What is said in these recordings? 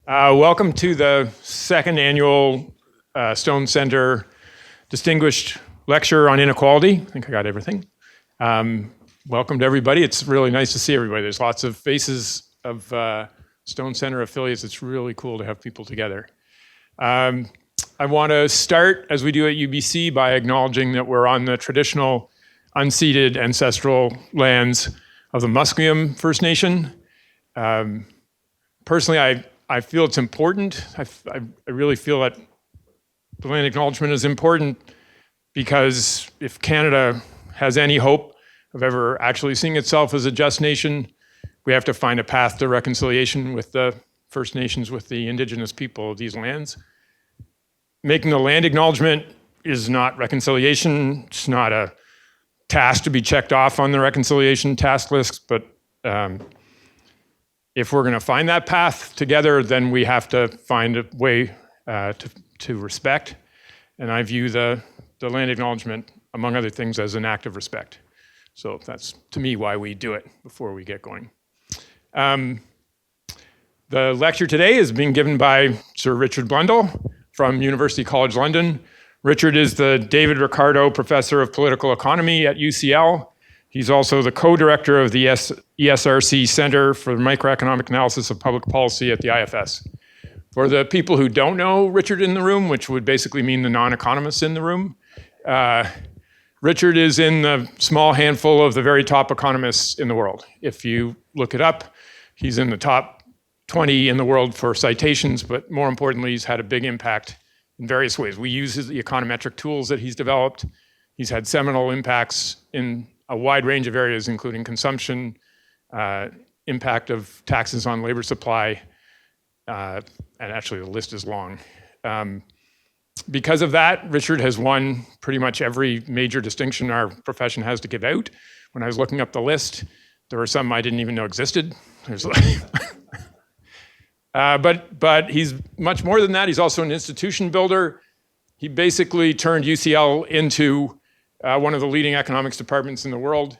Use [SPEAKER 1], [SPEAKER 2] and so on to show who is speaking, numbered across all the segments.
[SPEAKER 1] Welcome to the second annual Stone Center Distinguished Lecture on Inequality. I think I got everything. Welcome to everybody. It's really nice to see everybody. There's lots of faces of Stone Center affiliates. It's really cool to have people together. I want to start, as we do at UBC, by acknowledging that we're on the traditional unceded ancestral lands of the Musqueam First Nation. Personally, I feel it's important. I really feel that the land acknowledgement is important because if Canada has any hope of ever actually seeing itself as a just nation, we have to find a path to reconciliation with the First Nations, with the Indigenous people of these lands. Making the land acknowledgement is not reconciliation. It's not a task to be checked off on the reconciliation task list, but if we're going to find that path together, then we have to find a way to respect. And I view the land acknowledgement, among other things, as an act of respect. So that's, to me, why we do it before we get going. The lecture today is being given by Sir Richard Blundell from University College London. Richard is the David Ricardo Professor of Political Economy at UCL. He's also the co-director of the ESRC Center for Microeconomic Analysis of Public Policy at the IFS. For the people who don't know Richard in the room, which would basically mean the non-economists in the room, Richard is in the small handful of the very top economists in the world. If you look it up, he's in the top 20 in the world for citations, but more importantly, he's had a big impact in various ways. We use the econometric tools that he's developed. He's had seminal impacts in a wide range of areas, including consumption, impact of taxes on labor supply, and actually the list is long. Because of that, Richard has won pretty much every major distinction our profession has to give out. When I was looking up the list, there were some I didn't even know existed. But he's much more than that. He's also an institution builder. He basically turned UCL into one of the leading economics departments in the world,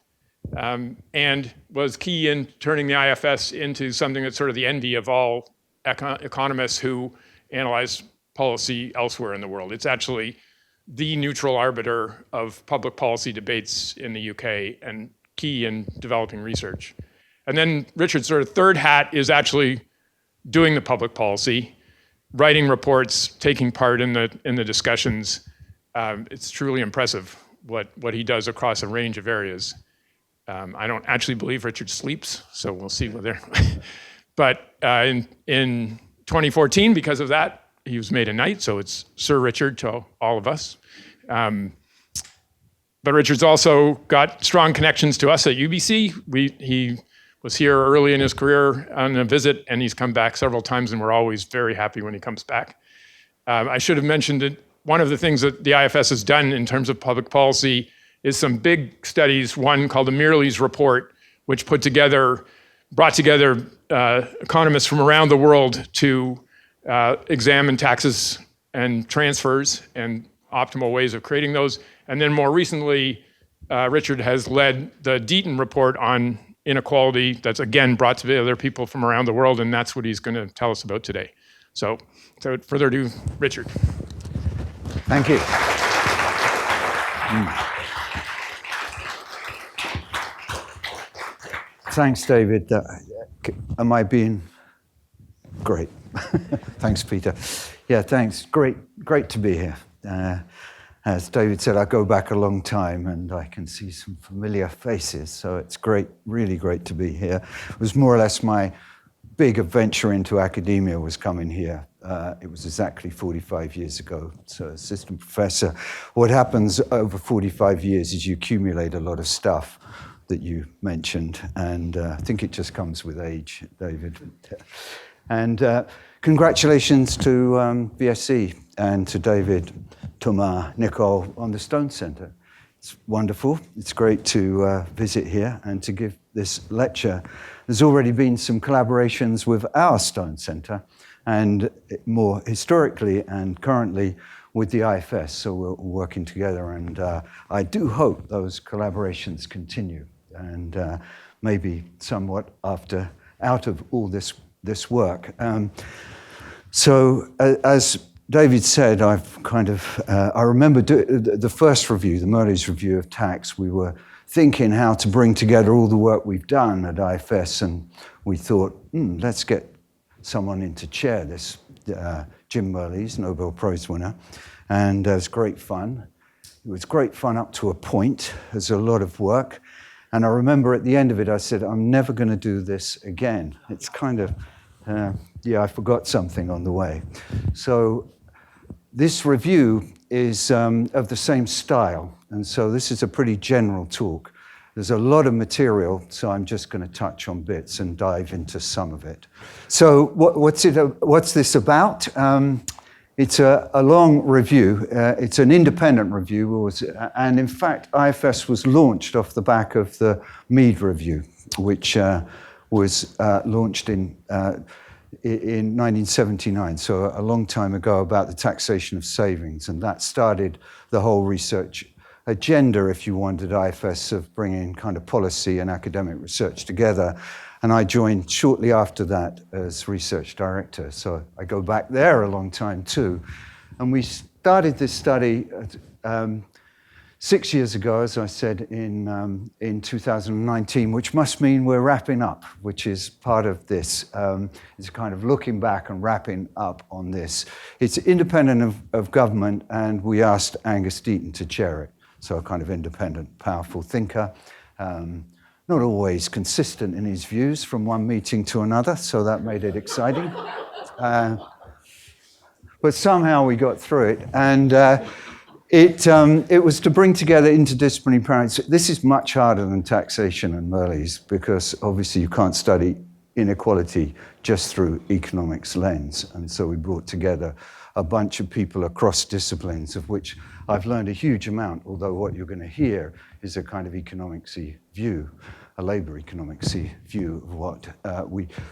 [SPEAKER 1] and was key in turning the IFS into something that's sort of the envy of all economists who analyze policy elsewhere in the world. It's actually the neutral arbiter of public policy debates in the UK and key in developing research. And then Richard's sort of third hat is actually doing the public policy, writing reports, taking part in the discussions. It's truly impressive what he does across a range of areas. I don't actually believe Richard sleeps, so we'll see whether. But in 2014, because of that, he was made a knight, so it's Sir Richard to all of us. But Richard's also got strong connections to us at UBC. He was here early in his career on a visit, and he's come back several times, and we're always very happy when he comes back. I should have mentioned that one of the things that the IFS has done in terms of public policy is some big studies, one called the Mirrlees Report, which brought together economists from around the world to examine taxes and transfers and optimal ways of creating those. And then more recently, Richard has led the Deaton report on inequality that's, again, brought together people from around the world, and that's what he's going to tell us about today. So without further ado, Richard.
[SPEAKER 2] Thank you. Thanks, David. Am I being great? Thanks, Peter. Yeah, thanks. Great to be here. As David said, I go back a long time and I can see some familiar faces, so it's great, really great to be here. It was more or less my big adventure into academia was coming here. It was exactly 45 years ago, so assistant professor. What happens over 45 years is you accumulate a lot of stuff that you mentioned, and I think it just comes with age, David. And congratulations to VSC and to David, Thomas, Nicole on the Stone Center. It's wonderful. It's great to visit here and to give this lecture. There's already been some collaborations with our Stone Center, and more historically and currently with the IFS, so we're working together, and I do hope those collaborations continue, and maybe somewhat out of all this work. So as David said, I remember the first review, the Merle's review of tax. We were thinking how to bring together all the work we've done at IFS, and we thought, let's get someone in to chair this. Jim Merle's, Nobel Prize winner, and it was great fun. It was great fun up to a point. There's a lot of work. And I remember at the end of it, I said, I'm never going to do this again. It's kind of, I forgot something on the way. So this review is of the same style. And so this is a pretty general talk. There's a lot of material, so I'm just going to touch on bits and dive into some of it. So what's this about? It's a long review. It's an independent review, and in fact, IFS was launched off the back of the Mead Review, which was launched in 1979, so a long time ago, about the taxation of savings, and that started the whole research agenda, if you wanted, IFS, of bringing kind of policy and academic research together. And I joined shortly after that as research director. So I go back there a long time too. And we started this study 6 years ago, as I said, in 2019, which must mean we're wrapping up, which is part of this. It's kind of looking back and wrapping up on this. It's independent of government, and we asked Angus Deaton to chair it. So a kind of independent, powerful thinker. Not always consistent in his views from one meeting to another, so that made it exciting. But somehow we got through it, and it was to bring together interdisciplinary parents. This is much harder than taxation and Merle's, because obviously you can't study inequality just through economics lens, and so we brought together a bunch of people across disciplines, of which I've learned a huge amount, although what you're going to hear is a kind of economics-y view, a labor economics-y view of what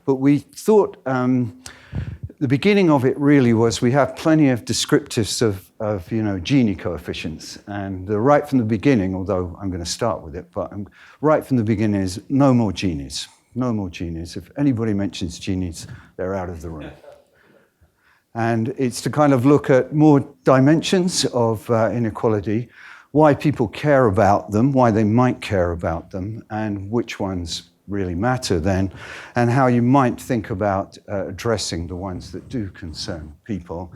[SPEAKER 2] but we thought the beginning of it really was we have plenty of descriptives of Gini coefficients, and right from the beginning, although I'm going to start with it, but right from the beginning is no more Ginis, no more Ginis. If anybody mentions Ginis, they're out of the room. And it's to kind of look at more dimensions of inequality, why people care about them, why they might care about them, and which ones really matter then, and how you might think about addressing the ones that do concern people.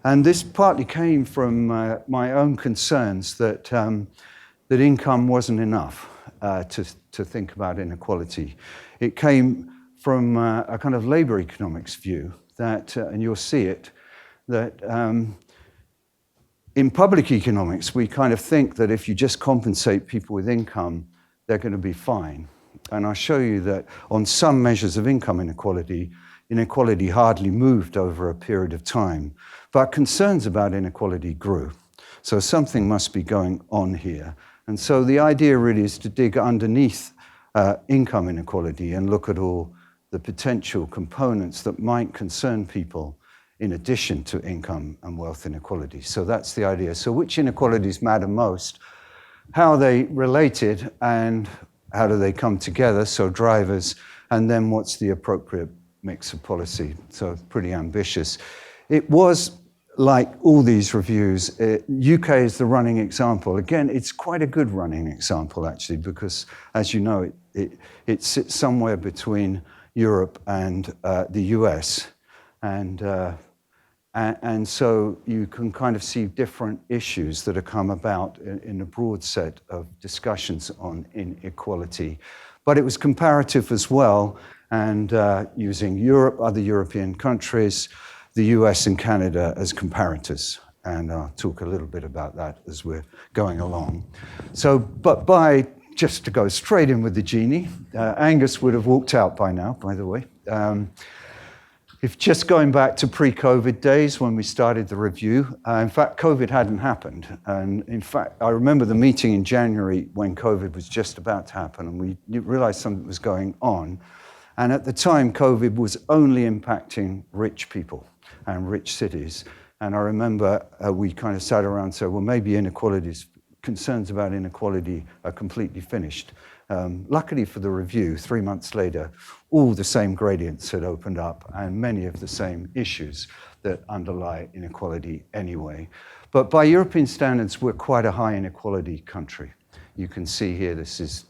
[SPEAKER 2] And this partly came from my own concerns that income wasn't enough to think about inequality. It came from a kind of labor economics view that, and you'll see it, that in public economics, we kind of think that if you just compensate people with income, they're going to be fine. And I'll show you that on some measures of income inequality, inequality hardly moved over a period of time. But concerns about inequality grew. So something must be going on here. And so the idea really is to dig underneath income inequality and look at all the potential components that might concern people in addition to income and wealth inequality. So that's the idea. So which inequalities matter most? How are they related, and how do they come together? So drivers, and then what's the appropriate mix of policy? So pretty ambitious. It was like all these reviews, UK is the running example. Again, it's quite a good running example, actually, because, as you know, it sits somewhere between Europe and the US. And so you can kind of see different issues that have come about in a broad set of discussions on inequality. But it was comparative as well, and using Europe, other European countries, the US and Canada as comparators. And I'll talk a little bit about that as we're going along. So, but just to go straight in with the Gini, Angus would have walked out by now, by the way. If just going back to pre-COVID days when we started the review, in fact, COVID hadn't happened. And in fact, I remember the meeting in January when COVID was just about to happen, and we realized something was going on. And at the time, COVID was only impacting rich people and rich cities. And I remember we kind of sat around and said, well, maybe concerns about inequality are completely finished. Luckily for the review, 3 months later, all the same gradients had opened up and many of the same issues that underlie inequality anyway. But by European standards, we're quite a high inequality country. You can see here, this is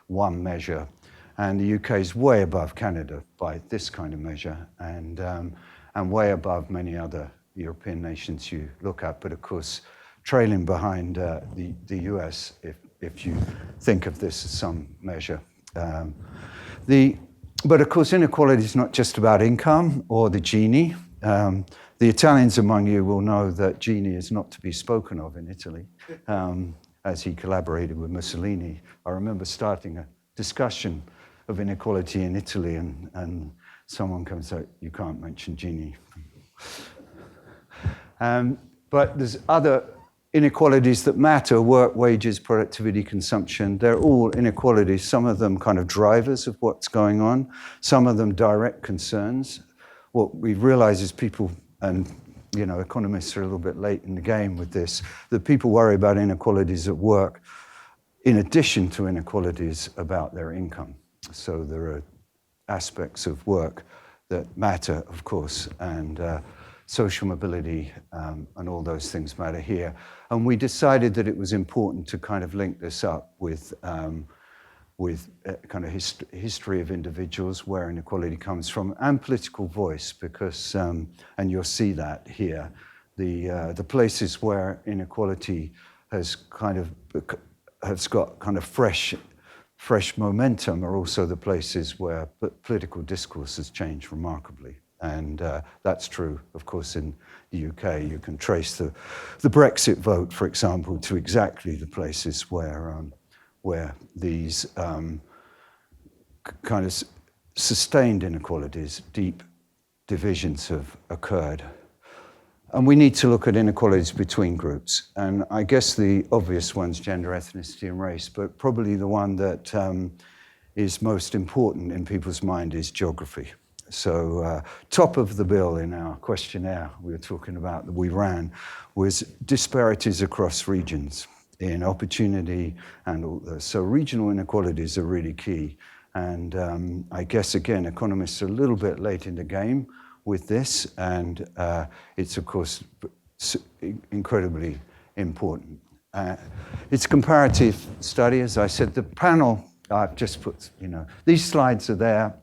[SPEAKER 2] one measure, and the UK is way above Canada by this kind of measure, and way above many other European nations you look at, but of course, trailing behind the US if you think of this as some measure. But of course, inequality is not just about income or the Gini. The Italians among you will know that Gini is not to be spoken of in Italy, as he collaborated with Mussolini. I remember starting a discussion of inequality in Italy, and someone comes out, you can't mention Gini. But there's other inequalities that matter: work, wages, productivity, consumption. They're all inequalities, some of them kind of drivers of what's going on, some of them direct concerns. What we realize is people, and economists are a little bit late in the game with this, that people worry about inequalities at work in addition to inequalities about their income. So there are aspects of work that matter, of course, and social mobility and all those things matter here. And we decided that it was important to kind of link this up with kind of history of individuals, where inequality comes from, and political voice, because, and you'll see that here, the places where inequality has got kind of fresh momentum are also the places where political discourse has changed remarkably. And that's true, of course, in the UK. You can trace the Brexit vote, for example, to exactly the places where these kind of sustained inequalities, deep divisions have occurred. And we need to look at inequalities between groups. And I guess the obvious one's gender, ethnicity, and race, but probably the one that is most important in people's mind is geography. So top of the bill in our questionnaire we were talking about that we ran was disparities across regions in opportunity and all this. So regional inequalities are really key. And I guess, again, economists are a little bit late in the game with this, and it's, of course, incredibly important. It's a comparative study, as I said. The panel, I've just put, these slides are there.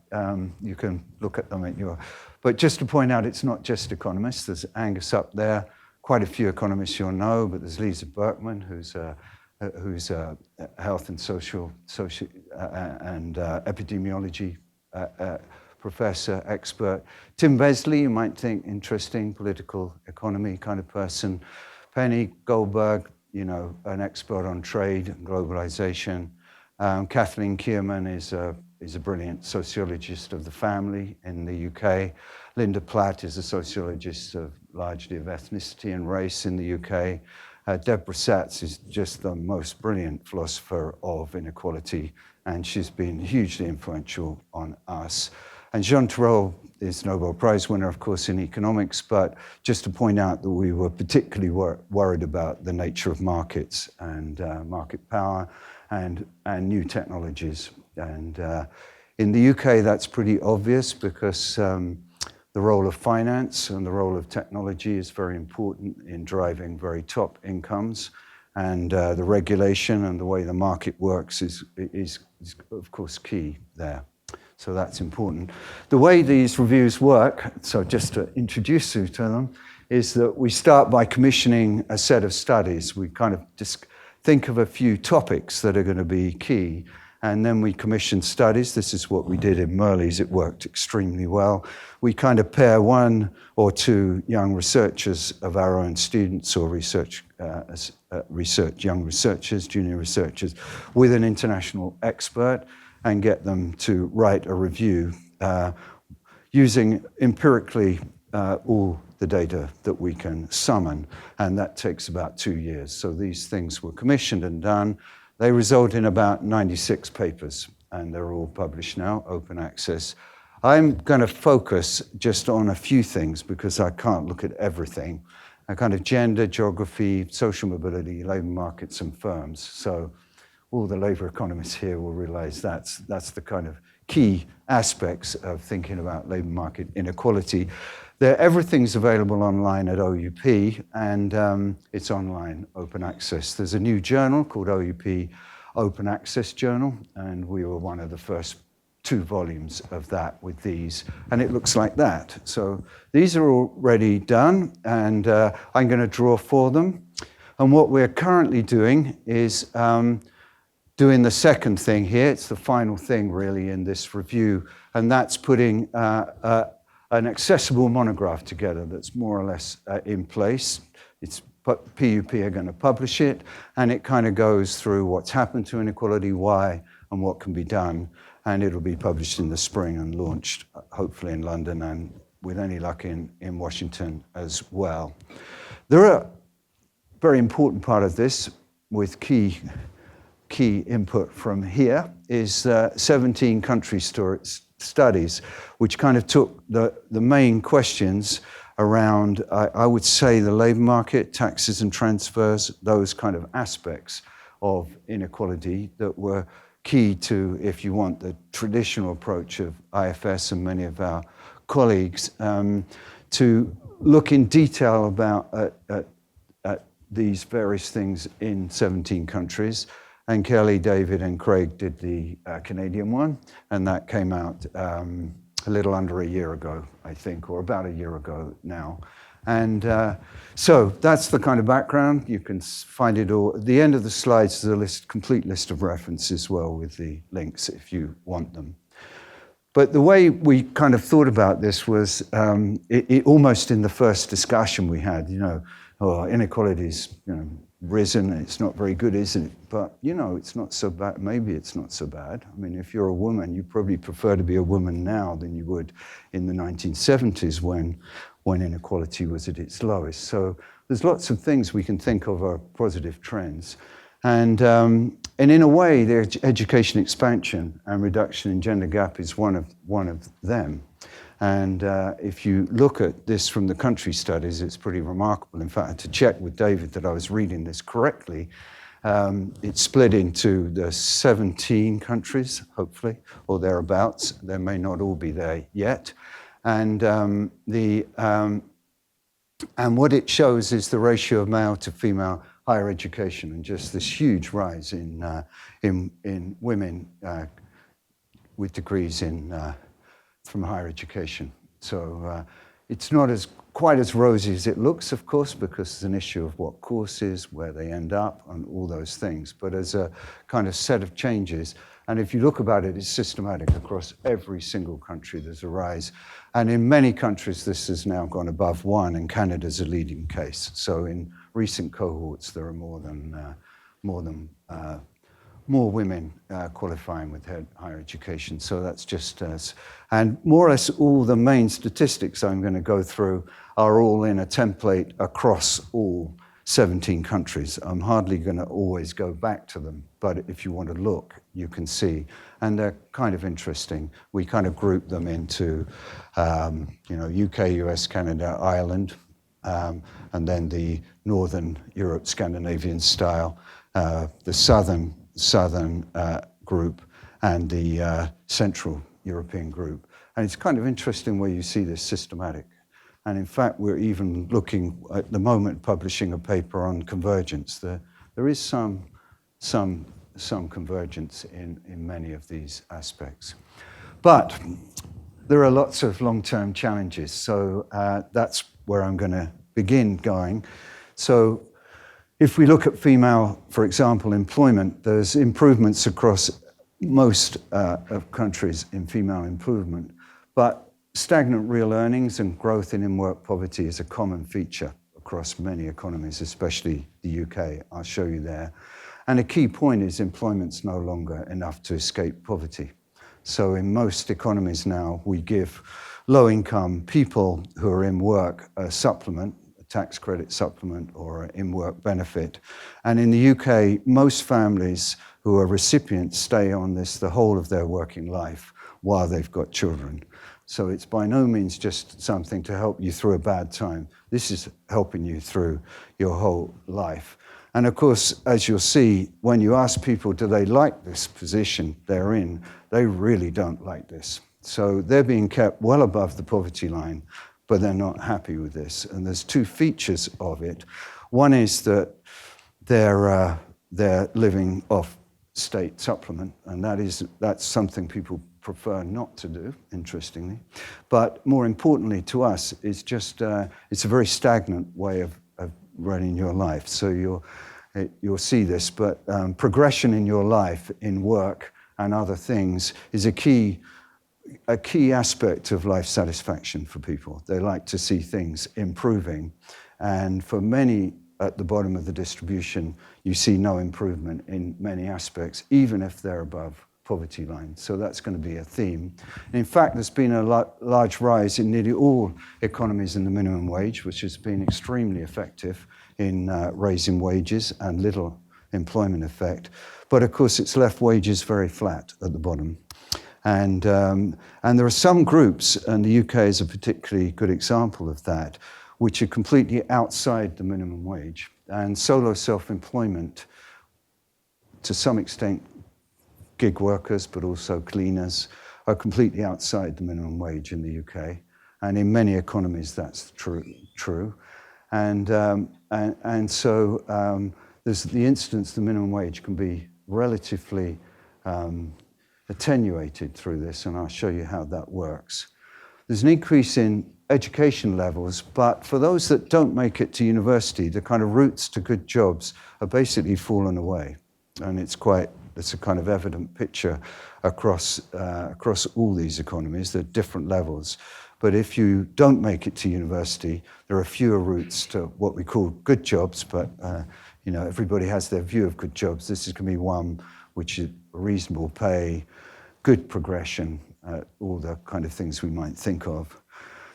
[SPEAKER 2] You can look at them at your, but just to point out, it's not just economists. There's Angus up there, quite a few economists you'll know, but there's Lisa Berkman, who's a health and social and epidemiology professor, expert. Tim Besley, you might think interesting, political economy kind of person. Penny Goldberg, an expert on trade and globalization. Kathleen Kierman is a brilliant sociologist of the family in the UK. Linda Platt is a sociologist largely of ethnicity and race in the UK. Deborah Satz is just the most brilliant philosopher of inequality, and she's been hugely influential on us. And Jean Tirole is Nobel Prize winner, of course, in economics, but just to point out that we were particularly worried about the nature of markets and market power and new technologies. And in the UK, that's pretty obvious because the role of finance and the role of technology is very important in driving very top incomes. And the regulation and the way the market works is of course, key there. So that's important. The way these reviews work, so just to introduce you to them, is that we start by commissioning a set of studies. We kind of just think of a few topics that are going to be key, and then we commission studies. This is what we did in Merley's. It worked extremely well. We kind of pair one or two young researchers of our own students or young researchers, junior researchers, with an international expert and get them to write a review using empirically all the data that we can summon, and that takes about 2 years. So these things were commissioned and done. They result in about 96 papers, and they're all published now, open access. I'm going to focus just on a few things because I can't look at everything. A kind of gender, geography, social mobility, labor markets, and firms. So all the labor economists here will realize that's the kind of key aspects of thinking about labor market inequality. Everything's available online at OUP, and it's online open access. There's a new journal called OUP Open Access Journal, and we were one of the first 2 volumes of that with these, and it looks like that. So these are already done, and I'm going to draw for them. And what we're currently doing is doing the second thing here. It's the final thing, really, in this review, and that's putting an accessible monograph together that's more or less in place. PUP are going to publish it, and it kind of goes through what's happened to inequality, why, and what can be done. And it'll be published in the spring and launched, hopefully, in London and, with any luck, in Washington as well. There are a very important part of this, with key input from here, is 17 country studies, which kind of took the main questions around, I would say, the labor market, taxes and transfers, those kind of aspects of inequality that were key to, if you want, the traditional approach of IFS and many of our colleagues, to look in detail about at these various things in 17 countries. And Kelly, David, and Craig did the Canadian one, and that came out a little under a year ago, I think, or about a year ago now. And so that's the kind of background. You can find it all. At the end of the slides, there's a complete list of references as well with the links if you want them. But the way we kind of thought about this was almost in the first discussion we had, inequality's risen, it's not very good, is it? But, it's not so bad. Maybe it's not so bad. I mean, if you're a woman, you probably prefer to be a woman now than you would in the 1970s when inequality was at its lowest. So there's lots of things we can think of are positive trends. And in a way, their education expansion and reduction in gender gap is one of them. And if you look at this from the country studies, it's pretty remarkable. In fact, I had to check with David that I was reading this correctly. It's split into the 17 countries, hopefully, or thereabouts. There may not all be there yet. And what it shows is the ratio of male to female higher education, and just this huge rise in women with degrees from higher education. So it's not quite as rosy as it looks, of course, because there's an issue of what courses, where they end up, and all those things. But as a kind of set of changes, and if you look about it, it's systematic across every single country. There's a rise. And in many countries, this has now gone above 1, and Canada's a leading case. So in recent cohorts, there are more women qualifying with higher education. So that's just us. And more or less all the main statistics I'm going to go through are all in a template across all 17 countries. I'm hardly going to always go back to them, but if you want to look, you can see. And they're kind of interesting. We kind of group them into, UK, US, Canada, Ireland, and then the Northern Europe, Scandinavian style, the Southern group, and the Central European group. And it's kind of interesting where you see this systematic. And in fact, we're even looking at the moment, publishing a paper on convergence. There is some convergence in many of these aspects. But there are lots of long-term challenges. So that's where I'm going to begin going. So if we look at female, for example, employment, there's improvements across most of countries in female employment, but stagnant real earnings and growth in in-work poverty is a common feature across many economies, especially the UK. I'll show you there. And a key point is employment's no longer enough to escape poverty. So in most economies now, we give low-income people who are in work a supplement, a tax credit supplement or an in-work benefit. And in the UK, most families who are recipients stay on this the whole of their working life while they've got children. So it's by no means just something to help you through a bad time. This is helping you through your whole life. And of course, as you'll see, when you ask people, do they like this position they're in, they really don't like this. So they're being kept well above the poverty line, but they're not happy with this. And there's two features of it. One is that they're living off state supplement, and that's something people prefer not to do, interestingly. But more importantly to us, it's just it's a very stagnant way of running your life. So you'll see this, but progression in your life, in work and other things, is a key aspect of life satisfaction for people. They like to see things improving, and for many at the bottom of the distribution, you see no improvement in many aspects, even if they're above poverty line. So that's going to be a theme. In fact, there's been a large rise in nearly all economies in the minimum wage, which has been extremely effective in raising wages and little employment effect. But of course, it's left wages very flat at the bottom. And there are some groups, and the UK is a particularly good example of that, which are completely outside the minimum wage. And solo self-employment, to some extent, gig workers, but also cleaners, are completely outside the minimum wage in the UK. And in many economies, that's true. And so there's the instance the minimum wage can be relatively attenuated through this, and I'll show you how that works. There's an increase in education levels, but for those that don't make it to university, the kind of routes to good jobs are basically fallen away. And it's a kind of evident picture across all these economies. There are different levels. But if you don't make it to university, there are fewer routes to what we call good jobs, but everybody has their view of good jobs. This is going to be one which is reasonable pay, good progression, all the kind of things we might think of.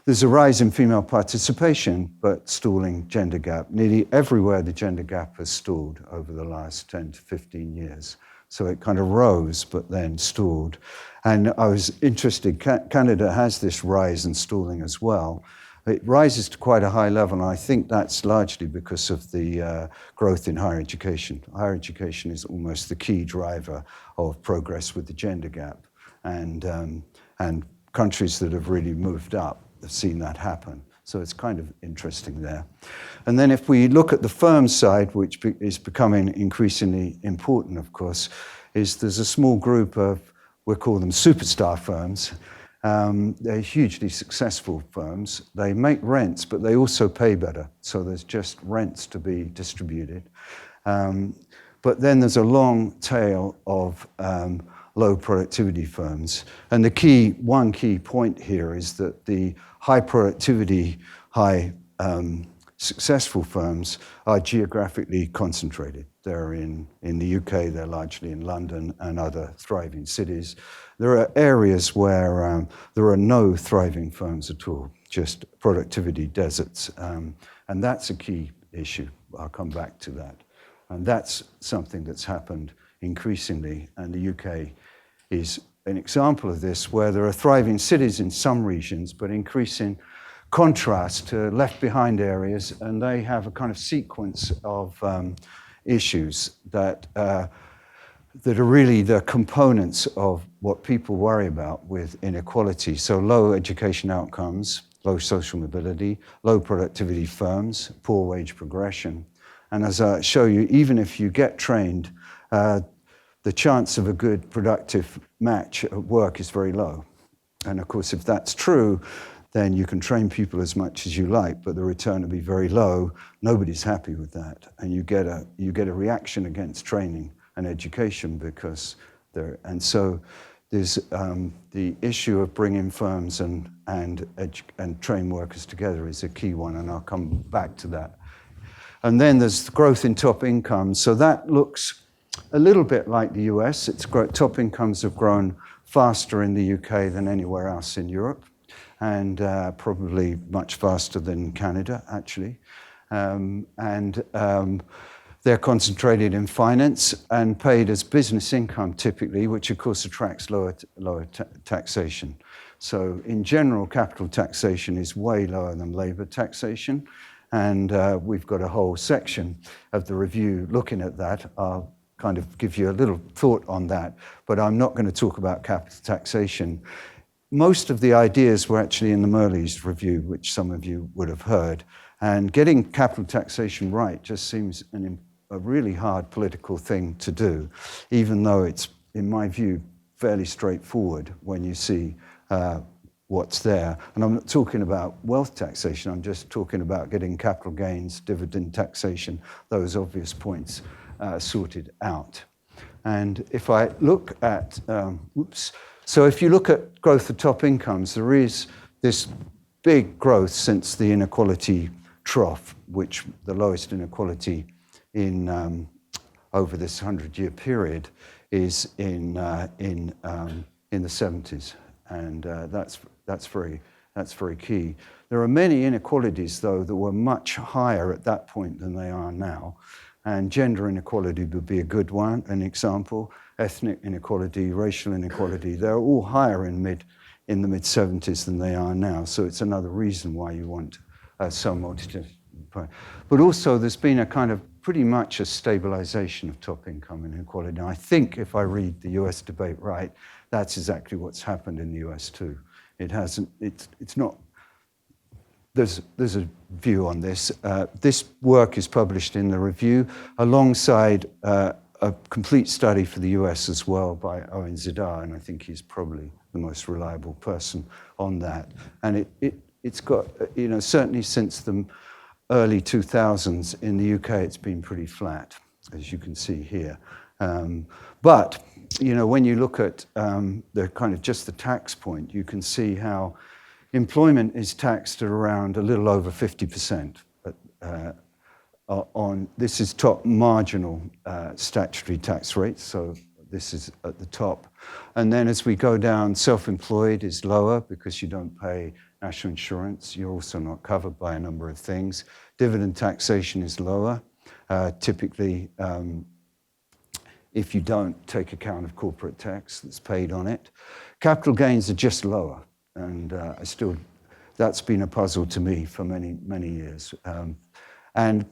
[SPEAKER 2] There's a rise in female participation, but stalling gender gap. Nearly everywhere the gender gap has stalled over the last 10 to 15 years. So it kind of rose, but then stalled. And I was interested, Canada has this rise and stalling as well. It rises to quite a high level, and I think that's largely because of the growth in higher education. Higher education is almost the key driver of progress with the gender gap. And countries that have really moved up have seen that happen. So it's kind of interesting there. And then if we look at the firm side, which is becoming increasingly important, of course, there's a small group of, we'll call them superstar firms. They're hugely successful firms. They make rents, but they also pay better. So there's just rents to be distributed. But then there's a long tail of low productivity firms. And one key point here is that the high productivity, high successful firms are geographically concentrated. They're in the UK, they're largely in London and other thriving cities. There are areas where there are no thriving firms at all, just productivity deserts. And that's a key issue. I'll come back to that. And that's something that's happened increasingly, and the UK is an example of this, where there are thriving cities in some regions, but increasing contrast to left behind areas, and they have a kind of sequence of issues that are really the components of what people worry about with inequality. So low education outcomes, low social mobility, low productivity firms, poor wage progression. And as I show you, even if you get trained, the chance of a good productive match at work is very low. And of course, if that's true, then you can train people as much as you like, but the return will be very low. Nobody's happy with that. And you get a reaction against training and education because so there's the issue of bringing firms and train workers together is a key one, and I'll come back to that. And then there's the growth in top income. So that looks a little bit like the US. Top incomes have grown faster in the UK than anywhere else in Europe, and probably much faster than Canada, actually. They're concentrated in finance and paid as business income typically, which of course attracts lower taxation. So in general, capital taxation is way lower than labor taxation. And we've got a whole section of the review looking at that. I'll kind of give you a little thought on that, but I'm not going to talk about capital taxation. Most of the ideas were actually in the Merle's review, which some of you would have heard. And getting capital taxation right just seems a really hard political thing to do, even though it's, in my view, fairly straightforward when you see what's there. And I'm not talking about wealth taxation, I'm just talking about getting capital gains, dividend taxation, those obvious points sorted out. And if I look at, so if you look at growth of top incomes, there is this big growth since the inequality trough, which the lowest inequality in over this 100-year period is in the 70s, and that's very key. There are many inequalities, though, that were much higher at that point than they are now, and gender inequality would be a good one, an example. Ethnic inequality, racial inequality, they're all higher in the mid-70s than they are now. So it's another reason why you want some multi. But also there's been a kind of pretty much a stabilization of top income inequality. And I think if I read the US debate right, that's exactly what's happened in the US too. It hasn't, it's not, there's a view on this. This work is published in the review alongside a complete study for the US as well by Owen Zidar, and I think he's probably the most reliable person on that. And it's got, you know, certainly since the early 2000s in the UK, it's been pretty flat, as you can see here. But, you know, when you look at the kind of just the tax point, you can see how employment is taxed at around a little over 50%. This is top marginal statutory tax rates, so this is at the top. And then as we go down, self-employed is lower because you don't pay national insurance. You're also not covered by a number of things. Dividend taxation is lower, typically if you don't take account of corporate tax that's paid on it. Capital gains are just lower, and that's been a puzzle to me for many, many years. And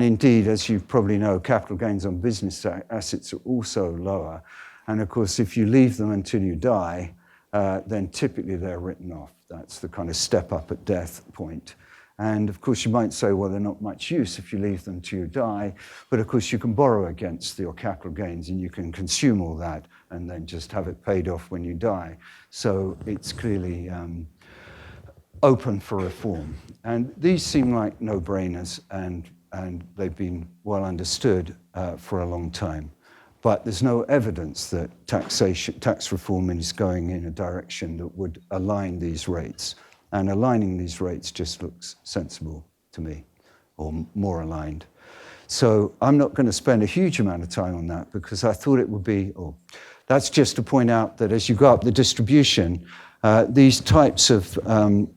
[SPEAKER 2] indeed, as you probably know, capital gains on business assets are also lower. And of course, if you leave them until you die, then typically they're written off. That's the kind of step up at death point. And of course, you might say, well, they're not much use if you leave them till you die. But of course, you can borrow against your capital gains and you can consume all that and then just have it paid off when you die. So it's clearly open for reform. And these seem like no-brainers, and they've been well understood for a long time. But there's no evidence that tax reform is going in a direction that would align these rates. And aligning these rates just looks sensible to me, or more aligned. So I'm not going to spend a huge amount of time on that because I thought it would be, that's just to point out that as you go up the distribution, these types of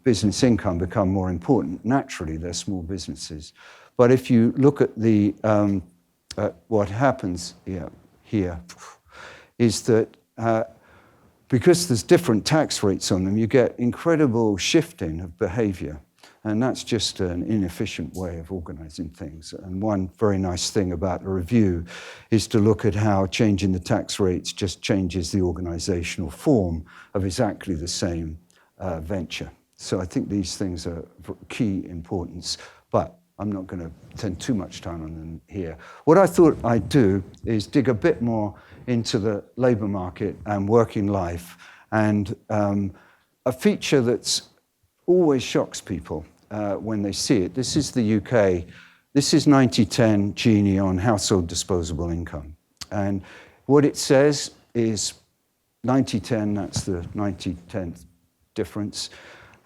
[SPEAKER 2] business income become more important. Naturally, they're small businesses. But if you look at the what happens here is that because there's different tax rates on them, you get incredible shifting of behavior. And that's just an inefficient way of organizing things. And one very nice thing about the review is to look at how changing the tax rates just changes the organizational form of exactly the same venture. So I think these things are of key importance, but I'm not going to spend too much time on them here. What I thought I'd do is dig a bit more into the labor market and working life, and a feature that's always shocks people when they see it. This is the UK. This is 90-10 Gini on household disposable income. And what it says is 90-10, that's the 90-10th difference.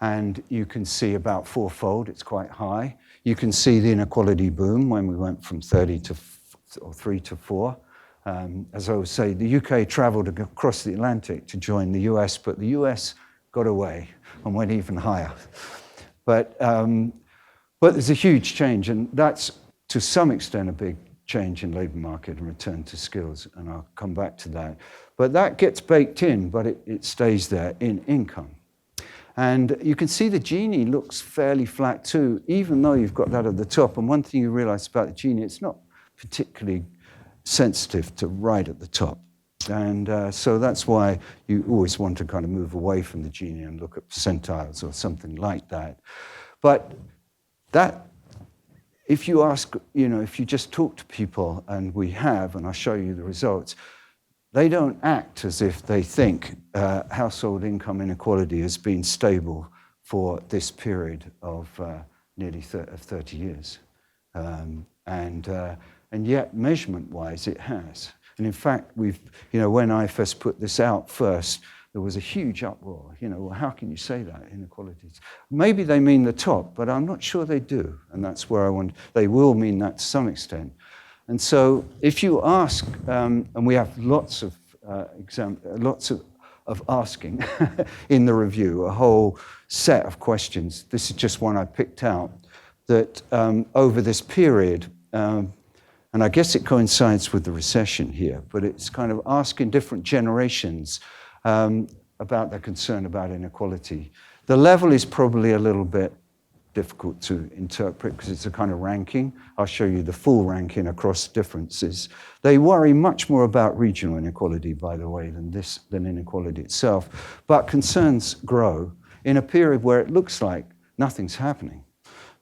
[SPEAKER 2] And you can see about fourfold, it's quite high. You can see the inequality boom when we went from 3 to 4. As I would say, the UK traveled across the Atlantic to join the US, but the US got away and went even higher. But there's a huge change, and that's to some extent a big change in labor market and return to skills, and I'll come back to that. But that gets baked in, but it stays there in income. And you can see the Gini looks fairly flat too, even though you've got that at the top. And one thing you realize about the Gini, it's not particularly sensitive to right at the top. And so that's why you always want to kind of move away from the Gini and look at percentiles or something like that. But that, if you ask, if you just talk to people, and we have, and I'll show you the results, they don't act as if they think household income inequality has been stable for this period of nearly 30 years. And yet, measurement-wise, it has. And in fact, when I first put this out first, there was a huge uproar. Well, how can you say that, inequalities? Maybe they mean the top, but I'm not sure they do. And that's where they will mean that to some extent. And so if you ask, and we have lots of asking in the review, a whole set of questions. This is just one I picked out, that over this period, and I guess it coincides with the recession here, but it's kind of asking different generations about their concern about inequality. The level is probably a little bit difficult to interpret because it's a kind of ranking. I'll show you the full ranking across differences. They worry much more about regional inequality, by the way, than inequality itself. But concerns grow in a period where it looks like nothing's happening.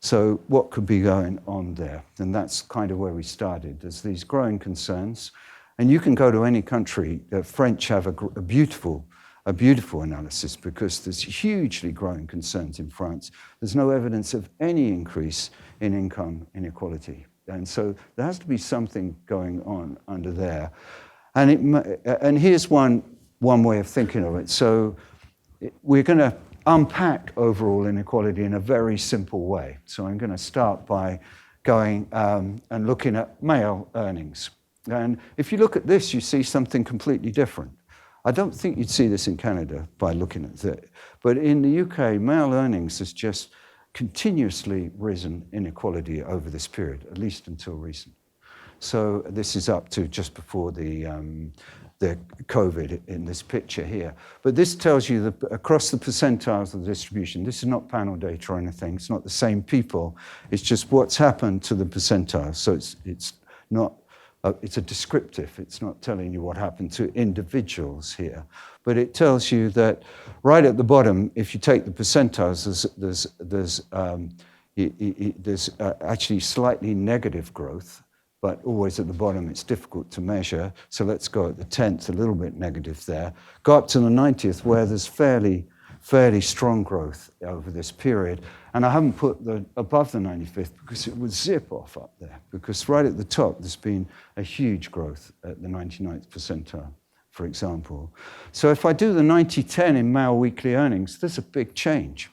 [SPEAKER 2] So what could be going on there? And that's kind of where we started. There's these growing concerns. And you can go to any country. The French have a beautiful analysis because there's hugely growing concerns in France. There's no evidence of any increase in income inequality. And so there has to be something going on under there. And here's one way of thinking of it. So we're going to unpack overall inequality in a very simple way. So I'm going to start by going and looking at male earnings. And if you look at this, you see something completely different. I don't think you'd see this in Canada by looking at it. But in the UK, male earnings has just continuously risen inequality over this period, at least until recent. So this is up to just before the COVID in this picture here. But this tells you that across the percentiles of the distribution, this is not panel data or anything, it's not the same people, it's just what's happened to the percentiles. So it's not, it's a descriptive, it's not telling you what happened to individuals here. But it tells you that right at the bottom, if you take the percentiles, there's actually slightly negative growth, but always at the bottom it's difficult to measure. So let's go at the 10th, a little bit negative there. Go up to the 90th, where there's fairly strong growth over this period. And I haven't put the above the 95th because it would zip off up there. Because right at the top, there's been a huge growth at the 99th percentile, for example. So if I do the 90-10 in male weekly earnings, there's a big change.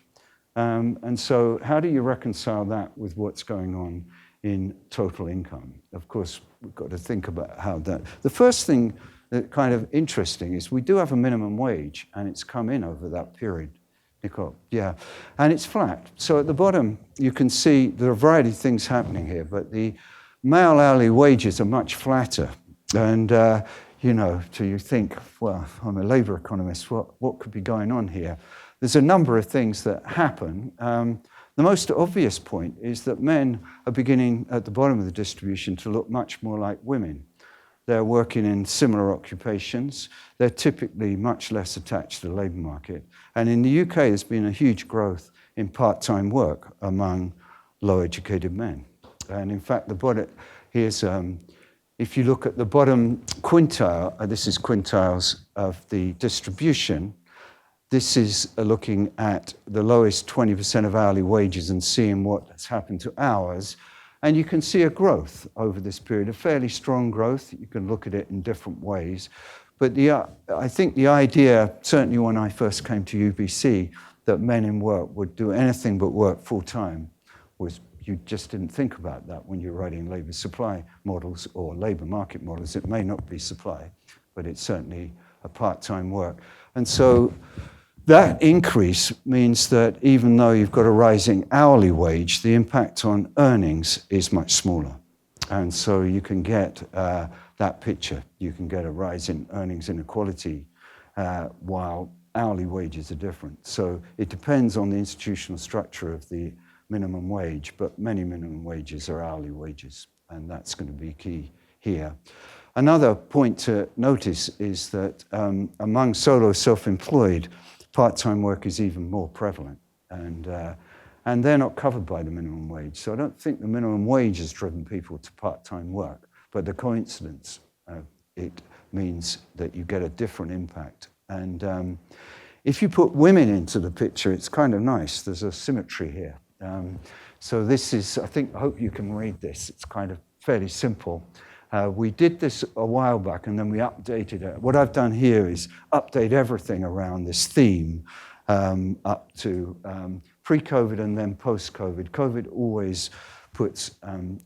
[SPEAKER 2] And so how do you reconcile that with what's going on in total income? Of course, we've got to think about how that... The first thing that kind of interesting is we do have a minimum wage, and it's come in over that period. Nicole, yeah, and it's flat. So at the bottom, you can see there are a variety of things happening here, but the male hourly wages are much flatter. And, you think, well, I'm a labor economist, what could be going on here? There's a number of things that happen. The most obvious point is that men are beginning at the bottom of the distribution to look much more like women. They're working in similar occupations. They're typically much less attached to the labour market. And in the UK, there's been a huge growth in part-time work among low-educated men. And in fact, here's, if you look at the bottom quintile, this is quintiles of the distribution. This is looking at the lowest 20% of hourly wages and seeing what has happened to hours. And you can see a growth over this period, a fairly strong growth. You can look at it in different ways. But I think the idea, certainly when I first came to UBC, that men in work would do anything but work full-time, was you just didn't think about that when you're writing labour supply models or labour market models. It may not be supply, but it's certainly a part-time work. And so that increase means that even though you've got a rising hourly wage, the impact on earnings is much smaller. And so you can get that picture. You can get a rise in earnings inequality while hourly wages are different. So it depends on the institutional structure of the minimum wage, but many minimum wages are hourly wages, and that's going to be key here. Another point to notice is that among solo self-employed, part-time work is even more prevalent, and they're not covered by the minimum wage. So I don't think the minimum wage has driven people to part-time work, but the coincidence, it means that you get a different impact. And if you put women into the picture, it's kind of nice. There's a symmetry here. So this is, I hope you can read this. It's kind of fairly simple. We did this a while back, and then we updated it. What I've done here is update everything around this theme up to pre-COVID and then post-COVID. COVID always puts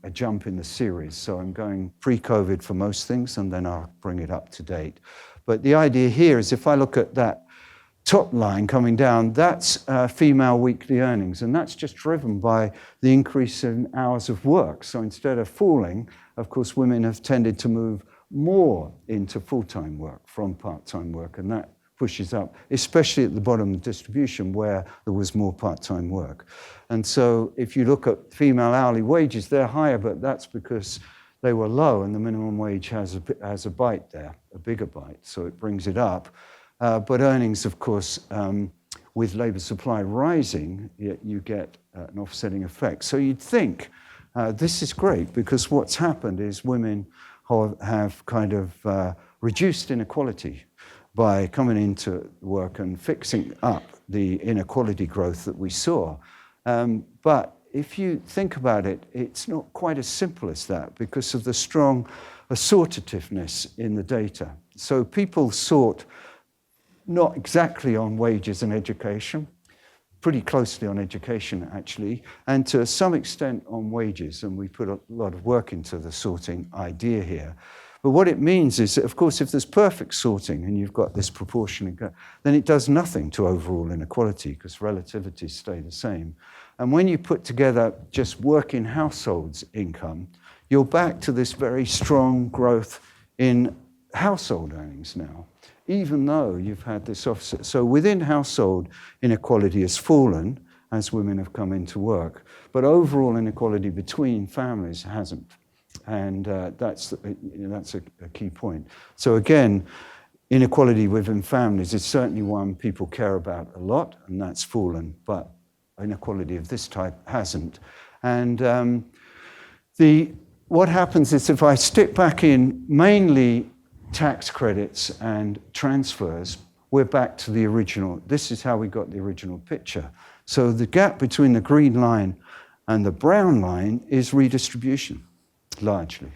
[SPEAKER 2] a jump in the series, so I'm going pre-COVID for most things, and then I'll bring it up to date. But the idea here is if I look at that top line coming down, that's female weekly earnings, and that's just driven by the increase in hours of work. So instead of falling, of course, women have tended to move more into full-time work from part-time work, and that pushes up, especially at the bottom of the distribution where there was more part-time work. And so if you look at female hourly wages, they're higher, but that's because they were low, and the minimum wage has a bite there, a bigger bite, so it brings it up. But earnings, of course, with labour supply rising, you get an offsetting effect. So you'd think this is great, because what's happened is women have kind of reduced inequality by coming into work and fixing up the inequality growth that we saw. But if you think about it, it's not quite as simple as that because of the strong assortativeness in the data. So people sort not exactly on wages and education, pretty closely on education actually, and to some extent on wages, and we put a lot of work into the sorting idea here. But what it means is that, of course, if there's perfect sorting and you've got this proportion, then it does nothing to overall inequality because relativities stay the same. And when you put together just working households' income, you're back to this very strong growth in household earnings now, even though you've had this offset. So within household, inequality has fallen as women have come into work, but overall inequality between families hasn't. And that's a key point. So again, inequality within families is certainly one people care about a lot, and that's fallen, but inequality of this type hasn't. And what happens is if I stick back in mainly tax credits and transfers, we're back to the original. This is how we got the original picture. So the gap between the green line and the brown line is redistribution, largely.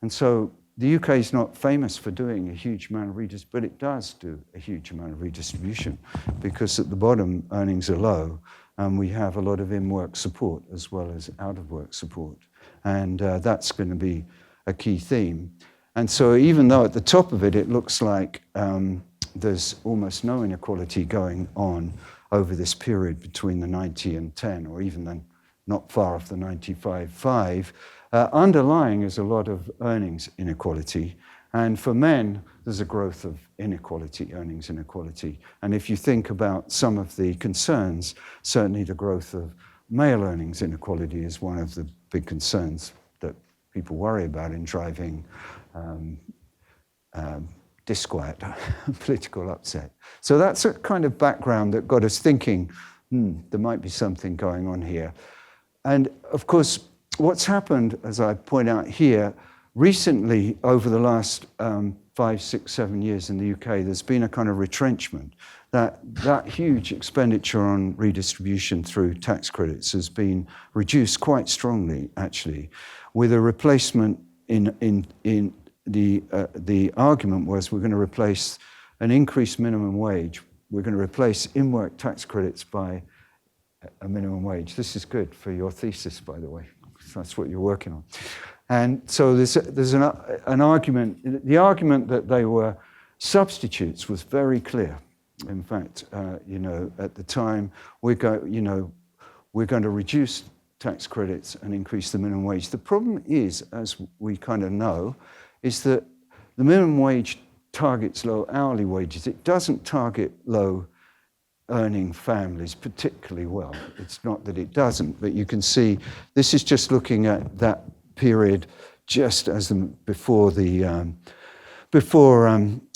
[SPEAKER 2] And so the UK is not famous for doing a huge amount of redistribution, but it does do a huge amount of redistribution because at the bottom earnings are low and we have a lot of in-work support as well as out-of-work support. And that's going to be a key theme. And so even though at the top of it, it looks like there's almost no inequality going on over this period between the 90 and 10, or even then not far off the 95.5, underlying is a lot of earnings inequality. And for men, there's a growth of inequality, earnings inequality. And if you think about some of the concerns, certainly the growth of male earnings inequality is one of the big concerns that people worry about in driving disquiet, political upset. So that's a kind of background that got us thinking, there might be something going on here. And of course, what's happened, as I point out here, recently over the last 5, 6, 7 years in the UK, there's been a kind of retrenchment. That huge expenditure on redistribution through tax credits has been reduced quite strongly, actually, with a replacement in the argument was we're going to replace an increased minimum wage. We're going to replace in-work tax credits by a minimum wage. This is good for your thesis, by the way. That's what you're working on. And so there's an argument. The argument that they were substitutes was very clear. In fact, at the time, we're going to reduce tax credits and increase the minimum wage. The problem is, as we kind of know, is that the minimum wage targets low hourly wages. It doesn't target low earning families particularly well. It's not that it doesn't, but you can see this is just looking at that period just as before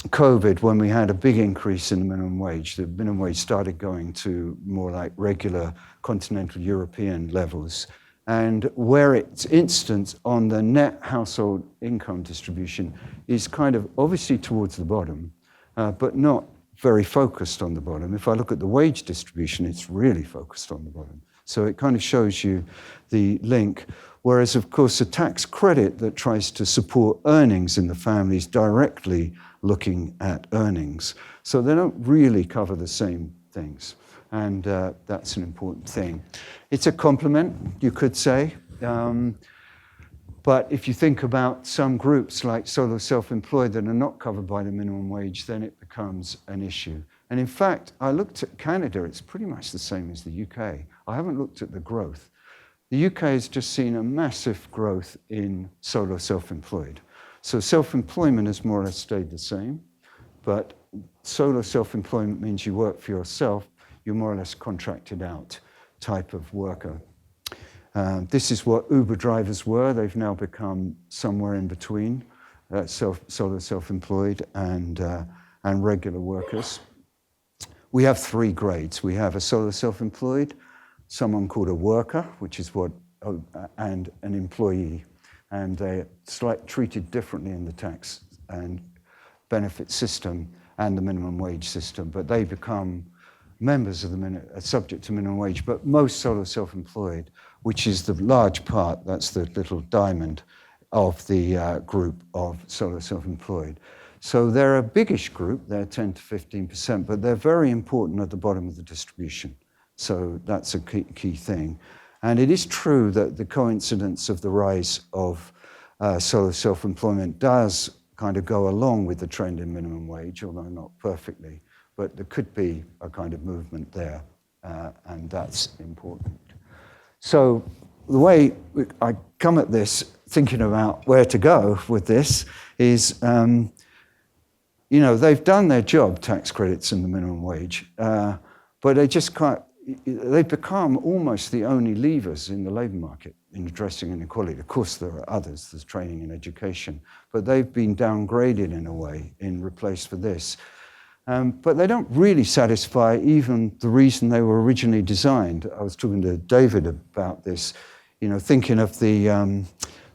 [SPEAKER 2] COVID, when we had a big increase in the minimum wage. The minimum wage started going to more like regular continental European levels. And where its instance on the net household income distribution is kind of obviously towards the bottom, but not very focused on the bottom. If I look at the wage distribution, it's really focused on the bottom. So it kind of shows you the link. Whereas, of course, a tax credit that tries to support earnings in the families directly looking at earnings. So they don't really cover the same things. And that's an important thing. It's a complement, you could say. But if you think about some groups like solo self-employed that are not covered by the minimum wage, then it becomes an issue. And in fact, I looked at Canada, it's pretty much the same as the UK. I haven't looked at the growth. The UK has just seen a massive growth in solo self-employed. So self-employment has more or less stayed the same, but solo self-employment means you work for yourself, you're more or less contracted out type of worker. This is what Uber drivers were. They've now become somewhere in between solo self-employed and regular workers. We have three grades. We have a solo self-employed, someone called a worker, which is and an employee. And they're treated differently in the tax and benefit system and the minimum wage system, but they become members of subject to minimum wage. But most solo self-employed, which is the large part, that's the little diamond of the group of solo self-employed. So they're a biggish group, they're 10 to 15%, but they're very important at the bottom of the distribution. So that's a key thing. And it is true that the coincidence of the rise of solo self-employment does kind of go along with the trend in minimum wage, although not perfectly. But there could be a kind of movement there, and that's important. So the way I come at this, thinking about where to go with this, is, they've done their job, tax credits and the minimum wage, but they've become almost the only levers in the labour market in addressing inequality. Of course, there are others, there's training and education, but they've been downgraded in a way in replace for this. But they don't really satisfy even the reason they were originally designed. I was talking to David about this, thinking of the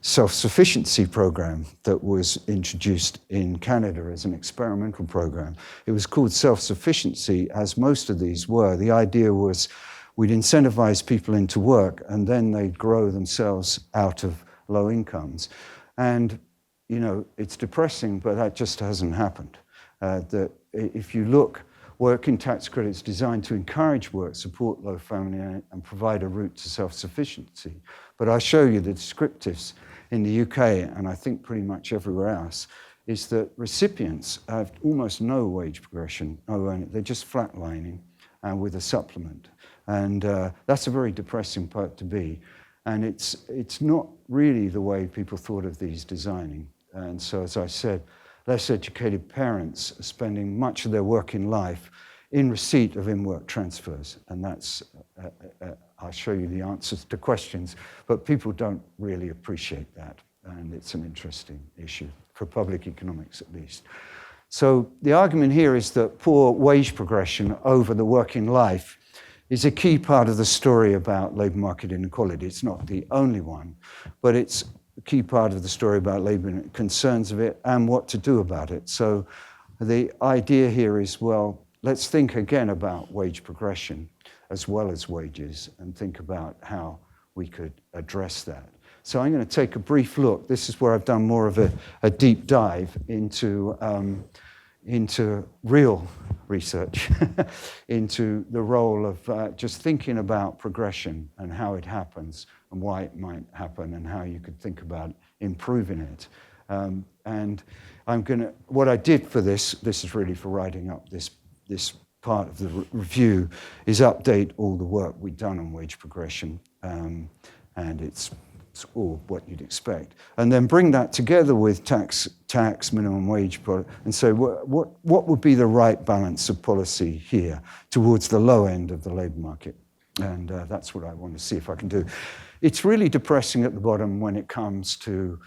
[SPEAKER 2] self-sufficiency program that was introduced in Canada as an experimental program. It was called self-sufficiency, as most of these were. The idea was we'd incentivize people into work and then they'd grow themselves out of low incomes. And, it's depressing, but that just hasn't happened. That if you look, working tax credits designed to encourage work, support low family, and provide a route to self-sufficiency. But I'll show you the descriptives in the UK, and I think pretty much everywhere else, is that recipients have almost no wage progression, they're just flatlining with a supplement. And that's a very depressing part to be. And it's not really the way people thought of these designing. And so, as I said, less educated parents are spending much of their working life in receipt of in-work transfers. And that's, I'll show you the answers to questions, but people don't really appreciate that. And it's an interesting issue, for public economics at least. So the argument here is that poor wage progression over the working life is a key part of the story about labour market inequality. It's not the only one, but it's a key part of the story about labour concerns of it and what to do about it. So the idea here is, well, let's think again about wage progression as well as wages and think about how we could address that. So I'm going to take a brief look. This is where I've done more of a deep dive into real research, into the role of just thinking about progression and how it happens and why it might happen and how you could think about improving it. And what I did for this is really for writing up this part of the review, is update all the work we've done on wage progression. And it's or what you'd expect, and then bring that together with tax, minimum wage, and say what would be the right balance of policy here towards the low end of the labour market, and that's what I want to see if I can do. It's really depressing at the bottom when it comes to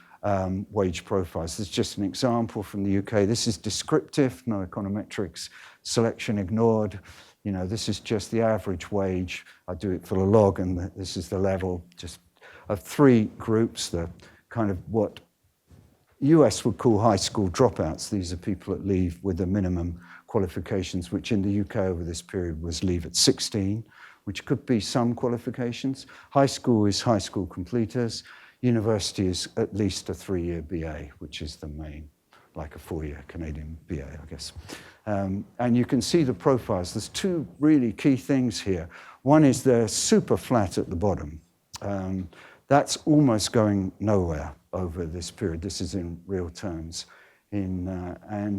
[SPEAKER 2] wage profiles. There's just an example from the UK. This is descriptive, no econometrics, selection ignored. You know, this is just the average wage. I do it for the log, and this is the level just of three groups, the kind of what US would call high school dropouts. These are people that leave with the minimum qualifications, which in the UK over this period was leave at 16, which could be some qualifications. High school is high school completers. University is at least a 3-year BA, which is the main, like a 4-year Canadian BA, I guess. And you can see the profiles. There's two really key things here. One is they're super flat at the bottom. That's almost going nowhere over this period. This is in real terms. You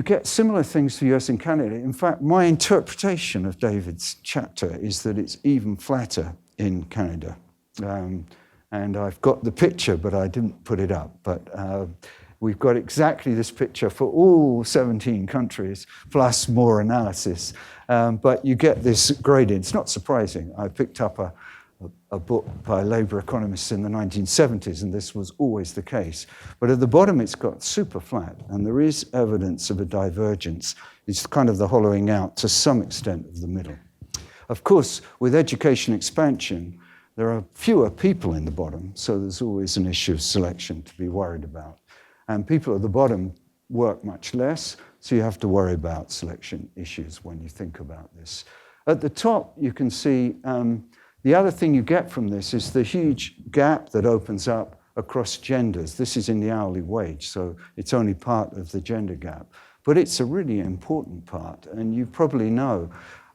[SPEAKER 2] get similar things to US and Canada. In fact, my interpretation of David's chapter is that it's even flatter in Canada. And I've got the picture, but I didn't put it up. But we've got exactly this picture for all 17 countries, plus more analysis. But you get this gradient. It's not surprising. I picked up a book by Labour economists in the 1970s, and this was always the case. But at the bottom, it's got super flat, and there is evidence of a divergence. It's kind of the hollowing out to some extent of the middle. Of course, with education expansion, there are fewer people in the bottom, so there's always an issue of selection to be worried about. And people at the bottom work much less, so you have to worry about selection issues when you think about this. At the top, you can see the other thing you get from this is the huge gap that opens up across genders. This is in the hourly wage, so it's only part of the gender gap. But it's a really important part, and you probably know,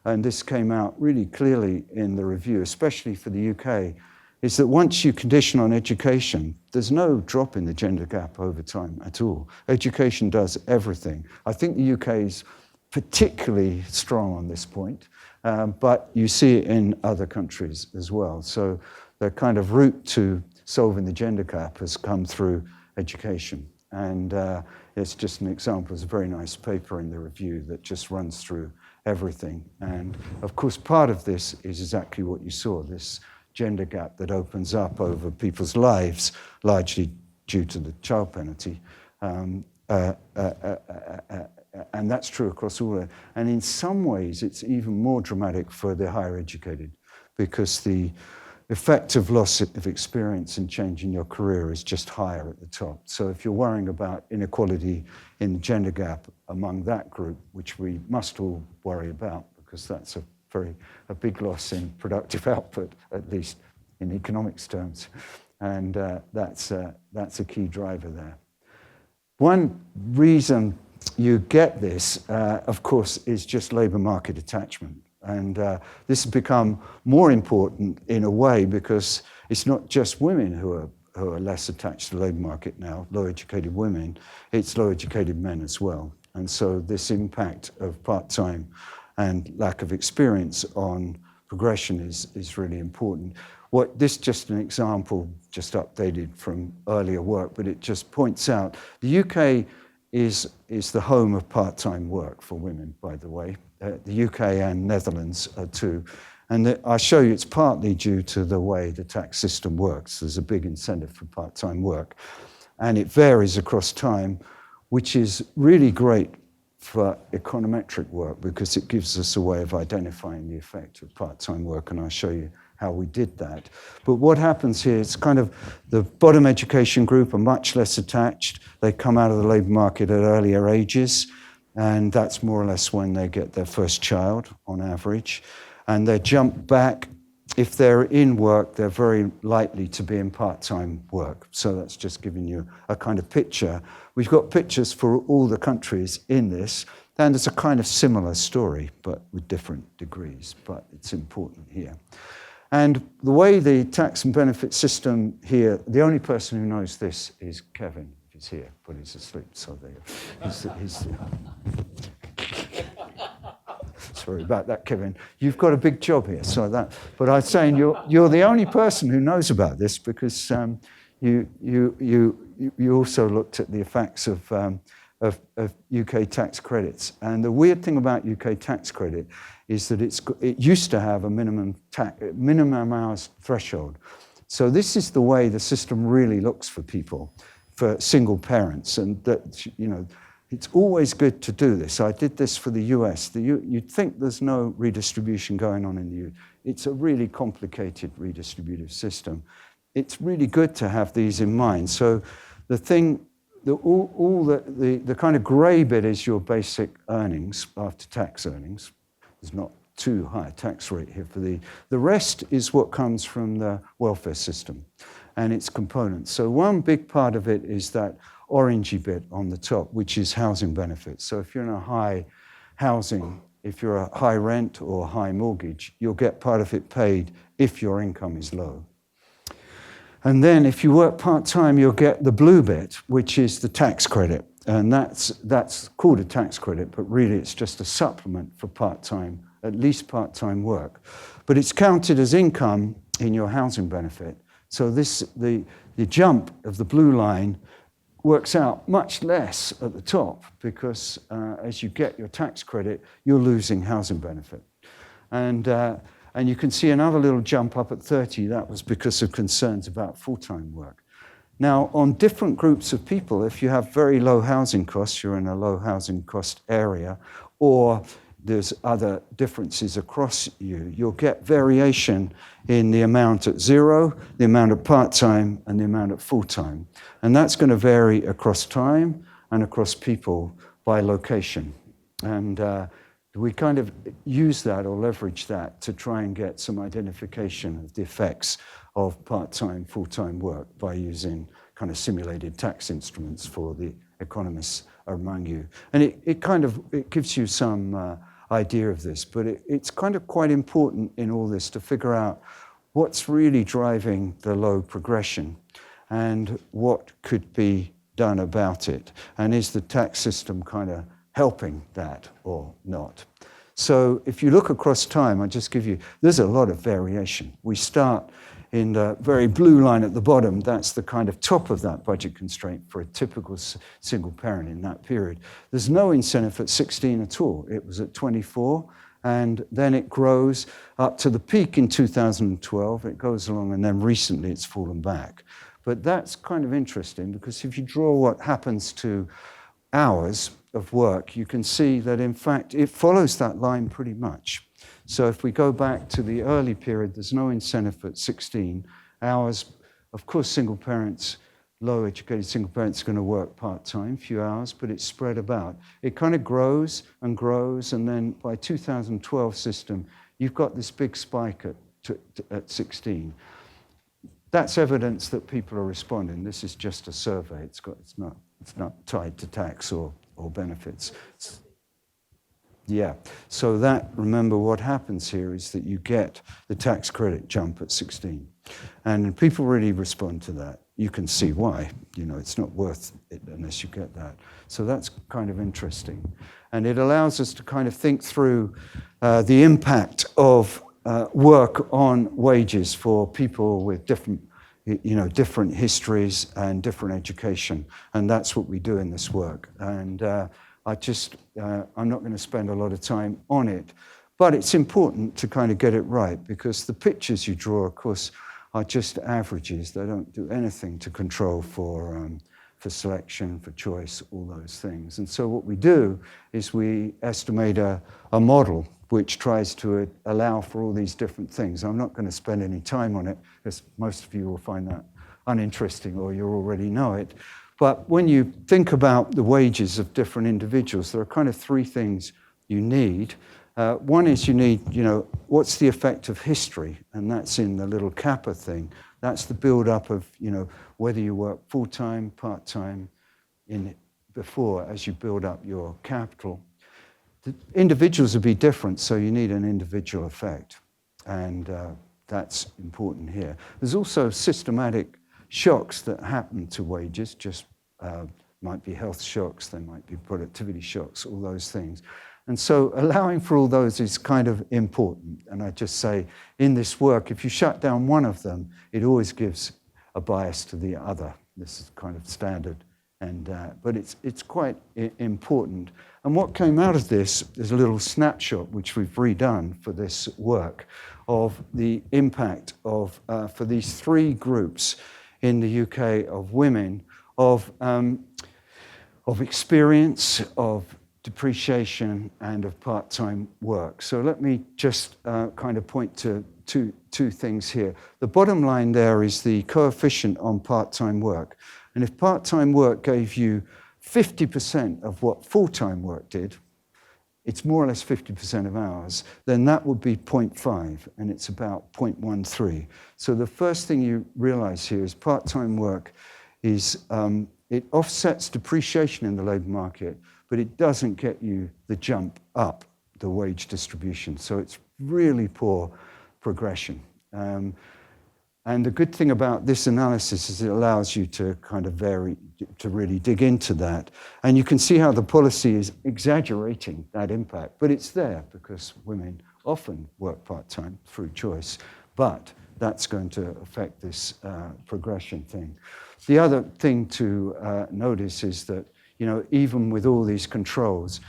[SPEAKER 2] and this came out really clearly in the review, especially for the UK, is that once you condition on education, there's no drop in the gender gap over time at all. Education does everything. I think the UK is particularly strong on this point. But you see it in other countries as well. So the kind of route to solving the gender gap has come through education. And it's just an example. There's a very nice paper in the review that just runs through everything. And of course, part of this is exactly what you saw, this gender gap that opens up over people's lives, largely due to the child penalty. And that's true across all of it. And in some ways, it's even more dramatic for the higher educated, because the effect of loss of experience and change in your career is just higher at the top. So if you're worrying about inequality in the gender gap among that group, which we must all worry about, because that's a big loss in productive output, at least in economics terms. And that's a key driver there. One reason you get this, of course, is just labour market attachment. And this has become more important in a way because it's not just women who are less attached to the labour market now, low-educated women, it's low-educated men as well. And so this impact of part-time and lack of experience on progression is really important. This is just an example, just updated from earlier work, but it just points out the UK is the home of part-time work for women, by the way. The UK and Netherlands are too. And I show you it's partly due to the way the tax system works. There's a big incentive for part-time work. And it varies across time, which is really great for econometric work because it gives us a way of identifying the effect of part-time work, and I'll show you how we did that. But what happens here, it's kind of the bottom education group are much less attached. They come out of the labour market at earlier ages, and that's more or less when they get their first child on average. And they jump back. If they're in work, they're very likely to be in part-time work. So that's just giving you a kind of picture. We've got pictures for all the countries in this, and it's a kind of similar story, but with different degrees, but it's important here. And the way the tax and benefit system here, the only person who knows this is Kevin, if he's here, but he's asleep, so there. It's Sorry about that, Kevin. You've got a big job here. But I'm saying you're the only person who knows about this because you also looked at the effects of UK tax credits. And the weird thing about UK tax credit is that it used to have a minimum hours threshold. So this is the way the system really looks for people, for single parents, and that, you know, it's always good to do this. I did this for the US. You'd think there's no redistribution going on in the US. It's a really complicated redistributive system. It's really good to have these in mind. So the thing, the kind of gray bit is your basic earnings, after tax earnings. There's not too high a tax rate here for the rest is what comes from the welfare system and its components. So one big part of it is that orangey bit on the top, which is housing benefits. So if you're in a high housing, if you're a high rent or high mortgage, you'll get part of it paid if your income is low. And then if you work part-time, you'll get the blue bit, which is the tax credit. And that's called a tax credit, but really it's just a supplement for part-time, at least part-time work. But it's counted as income in your housing benefit. So the jump of the blue line works out much less at the top because as you get your tax credit, you're losing housing benefit. And you can see another little jump up at 30. That was because of concerns about full-time work. Now, on different groups of people, if you have very low housing costs, you're in a low housing cost area, or there's other differences across you'll get variation in the amount at zero, the amount at part-time, and the amount at full-time. And that's going to vary across time and across people by location. And we kind of use that or leverage that to try and get some identification of the effects of part-time, full-time work by using kind of simulated tax instruments for the economists among you. And it gives you some idea of this, but it's kind of quite important in all this to figure out what's really driving the low progression and what could be done about it. And is the tax system kind of helping that or not? So if you look across time, I just give you, there's a lot of variation. We start in the very blue line at the bottom. That's the kind of top of that budget constraint for a typical single parent in that period. There's no incentive at 16 at all. It was at 24, and then it grows up to the peak in 2012. It goes along, and then recently it's fallen back. But that's kind of interesting because if you draw what happens to hours of work, you can see that in fact it follows that line pretty much. So if we go back to the early period, there's no incentive at 16 hours. Of course, single parents, low educated single parents are going to work part-time, few hours, but it's spread about. It kind of grows, and then by 2012 system, you've got this big spike at 16. That's evidence that people are responding. This is just a survey. It's not tied to tax or benefits. Yeah, so remember what happens here is that you get the tax credit jump at 16. And people really respond to that. You can see why, it's not worth it unless you get that. So that's kind of interesting. And it allows us to kind of think through the impact of work on wages for people with different histories and different education. And that's what we do in this work. And I'm not going to spend a lot of time on it, but it's important to kind of get it right because the pictures you draw, of course, are just averages. They don't do anything to control for selection, for choice, all those things. And so what we do is we estimate a model which tries to allow for all these different things. I'm not going to spend any time on it because most of you will find that uninteresting or you already know it. But when you think about the wages of different individuals, there are kind of three things you need. One is you need, what's the effect of history? And that's in the little kappa thing. That's the build-up of, whether you work full-time, part-time, before as you build up your capital. The individuals will be different, so you need an individual effect. And that's important here. There's also systematic shocks that happen to wages, just might be health shocks, they might be productivity shocks, all those things. And so allowing for all those is kind of important. And I just say, in this work, if you shut down one of them, it always gives a bias to the other. This is kind of standard. But it's quite important. And what came out of this is a little snapshot, which we've redone for this work, of the impact of, for these three groups in the UK of women, of experience, of depreciation, and of part-time work. So let me just kind of point to two things here. The bottom line there is the coefficient on part-time work. And if part-time work gave you 50% of what full-time work did, it's more or less 50% of hours, then that would be 0.5, and it's about 0.13. So the first thing you realize here is part-time work is, it offsets depreciation in the labor market, but it doesn't get you the jump up the wage distribution. So it's really poor progression. And the good thing about this analysis is it allows you to kind of vary, to really dig into that. And you can see how the policy is exaggerating that impact, but it's there because women often work part-time through choice, but that's going to affect this progression thing. The other thing to notice is that, you know, even with all these controls,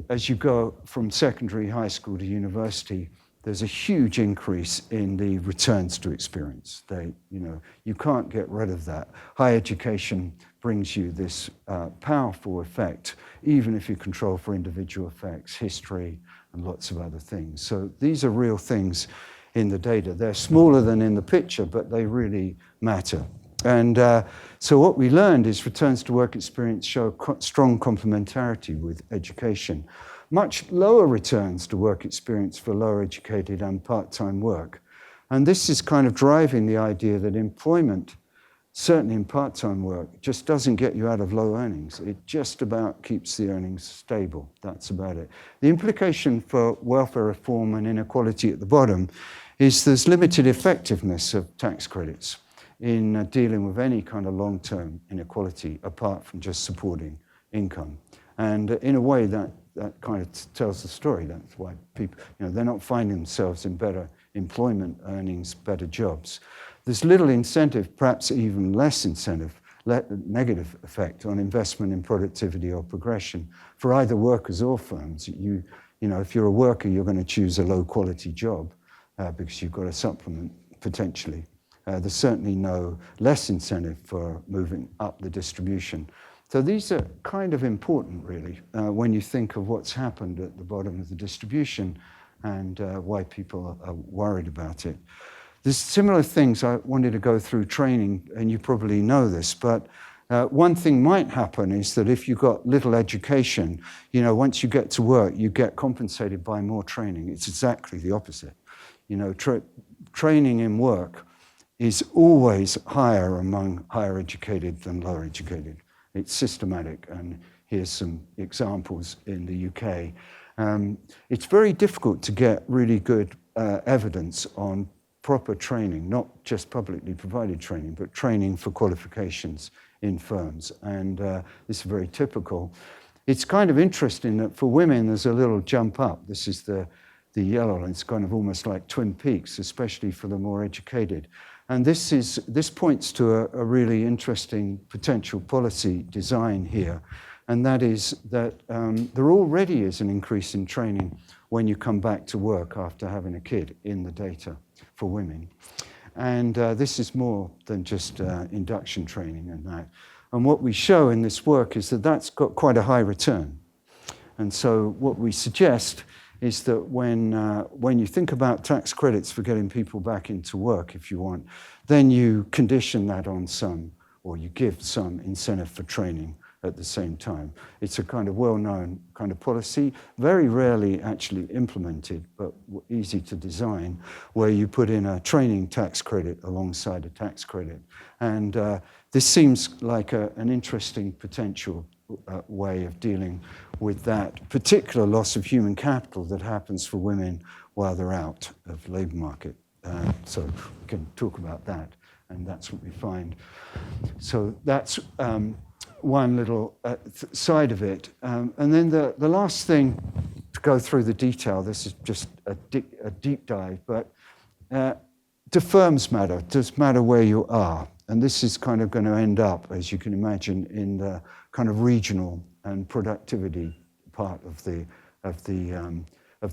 [SPEAKER 2] as you go from secondary, high school to university, there's a huge increase in the returns to experience. You can't get rid of that. Higher education brings you this powerful effect, even if you control for individual effects, history, and lots of other things. So these are real things in the data. They're smaller than in the picture, but they really matter. And so what we learned is returns to work experience show strong complementarity with education. Much lower returns to work experience for lower educated and part-time work. And this is kind of driving the idea that employment, certainly in part-time work, just doesn't get you out of low earnings. It just about keeps the earnings stable. That's about it. The implication for welfare reform and inequality at the bottom is there's limited effectiveness of tax credits in dealing with any kind of long-term inequality apart from just supporting income. And in a way that kind of tells the story. That's why people, they're not finding themselves in better employment earnings, better jobs. There's little incentive, perhaps even less incentive, negative effect on investment in productivity or progression for either workers or firms. If you're a worker, you're going to choose a low quality job because you've got a supplement potentially. There's certainly no less incentive for moving up the distribution. So these are kind of important, really, when you think of what's happened at the bottom of the distribution and why people are worried about it. There's similar things I wanted to go through training, and you probably know this, but one thing might happen is that if you've got little education, once you get to work, you get compensated by more training. It's exactly the opposite. Training in work is always higher among higher educated than lower educated. It's systematic, and here's some examples in the UK. It's very difficult to get really good evidence on proper training, not just publicly provided training, but training for qualifications in firms. And this is very typical. It's kind of interesting that for women, there's a little jump up. This is the yellow line. It's kind of almost like Twin Peaks, especially for the more educated. And this points to a really interesting potential policy design here, and that is that there already is an increase in training when you come back to work after having a kid in the data for women. And this is more than just induction training and that. And what we show in this work is that that's got quite a high return. And so what we suggest is that when you think about tax credits for getting people back into work, if you want, then you condition that on or you give some incentive for training at the same time. It's a kind of well-known kind of policy, very rarely actually implemented, but easy to design, where you put in a training tax credit alongside a tax credit. And this seems like an interesting potential way of dealing with that particular loss of human capital that happens for women while they're out of the labour market. So we can talk about that, and that's what we find. So that's one little side of it. And then the last thing to go through the detail. This is just a deep dive, but do firms matter? Does it matter where you are? And this is kind of going to end up, as you can imagine, in the kind of regional and productivity part of the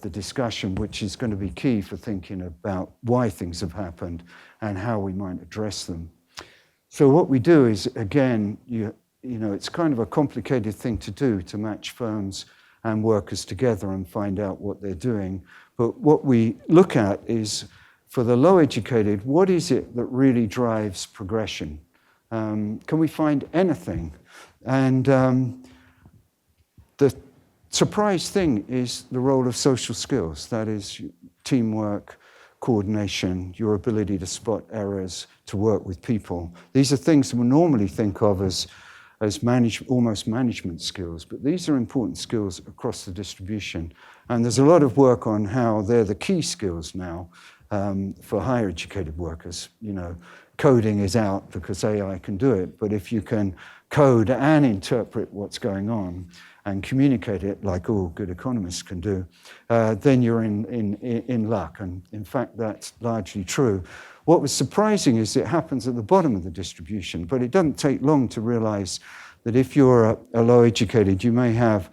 [SPEAKER 2] discussion, which is going to be key for thinking about why things have happened and how we might address them. So what we do is, again, you know, it's kind of a complicated thing to do, to match firms and workers together and find out what they're doing. But what we look at is, for the low educated, what is it that really drives progression? Can we find anything? And the surprise thing is the role of social skills. That is teamwork, coordination, your ability to spot errors, to work with people. These are things that we normally think of as almost management skills, but these are important skills across the distribution. And there's a lot of work on how they're the key skills now for higher educated workers. You know, coding is out because AI can do it, but if you can code and interpret what's going on and communicate it like all good economists can do, then you're in luck. And in fact, that's largely true. What was surprising is it happens at the bottom of the distribution, but it doesn't take long to realize that if you're a low educated, you may have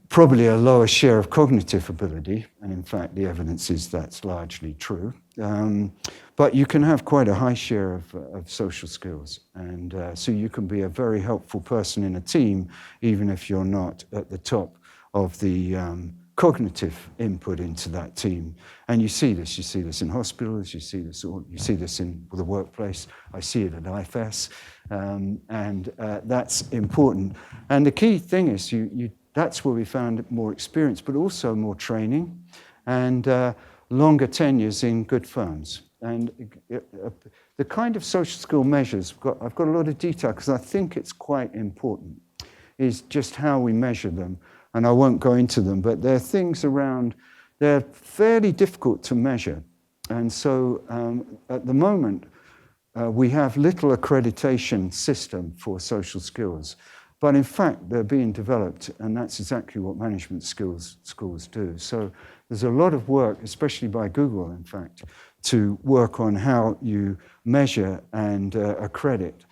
[SPEAKER 2] probably a lower share of cognitive ability, and in fact the evidence is that's largely true. But you can have quite a high share of social skills, and so you can be a very helpful person in a team, even if you're not at the top of the cognitive input into that team. And you see this in hospitals, you see this in the workplace. I see it at IFS, and that's important. And the key thing is that's where we found more experience, but also more training and longer tenures in good firms. And the kind of social skill measures, I've got a lot of detail because I think it's quite important, is just how we measure them. And I won't go into them, but there are things around, they're fairly difficult to measure. And so at the moment, we have little accreditation system for social skills. But in fact, they're being developed, and that's exactly what management schools do. So there's a lot of work, especially by Google, in fact, to work on how you measure and accredit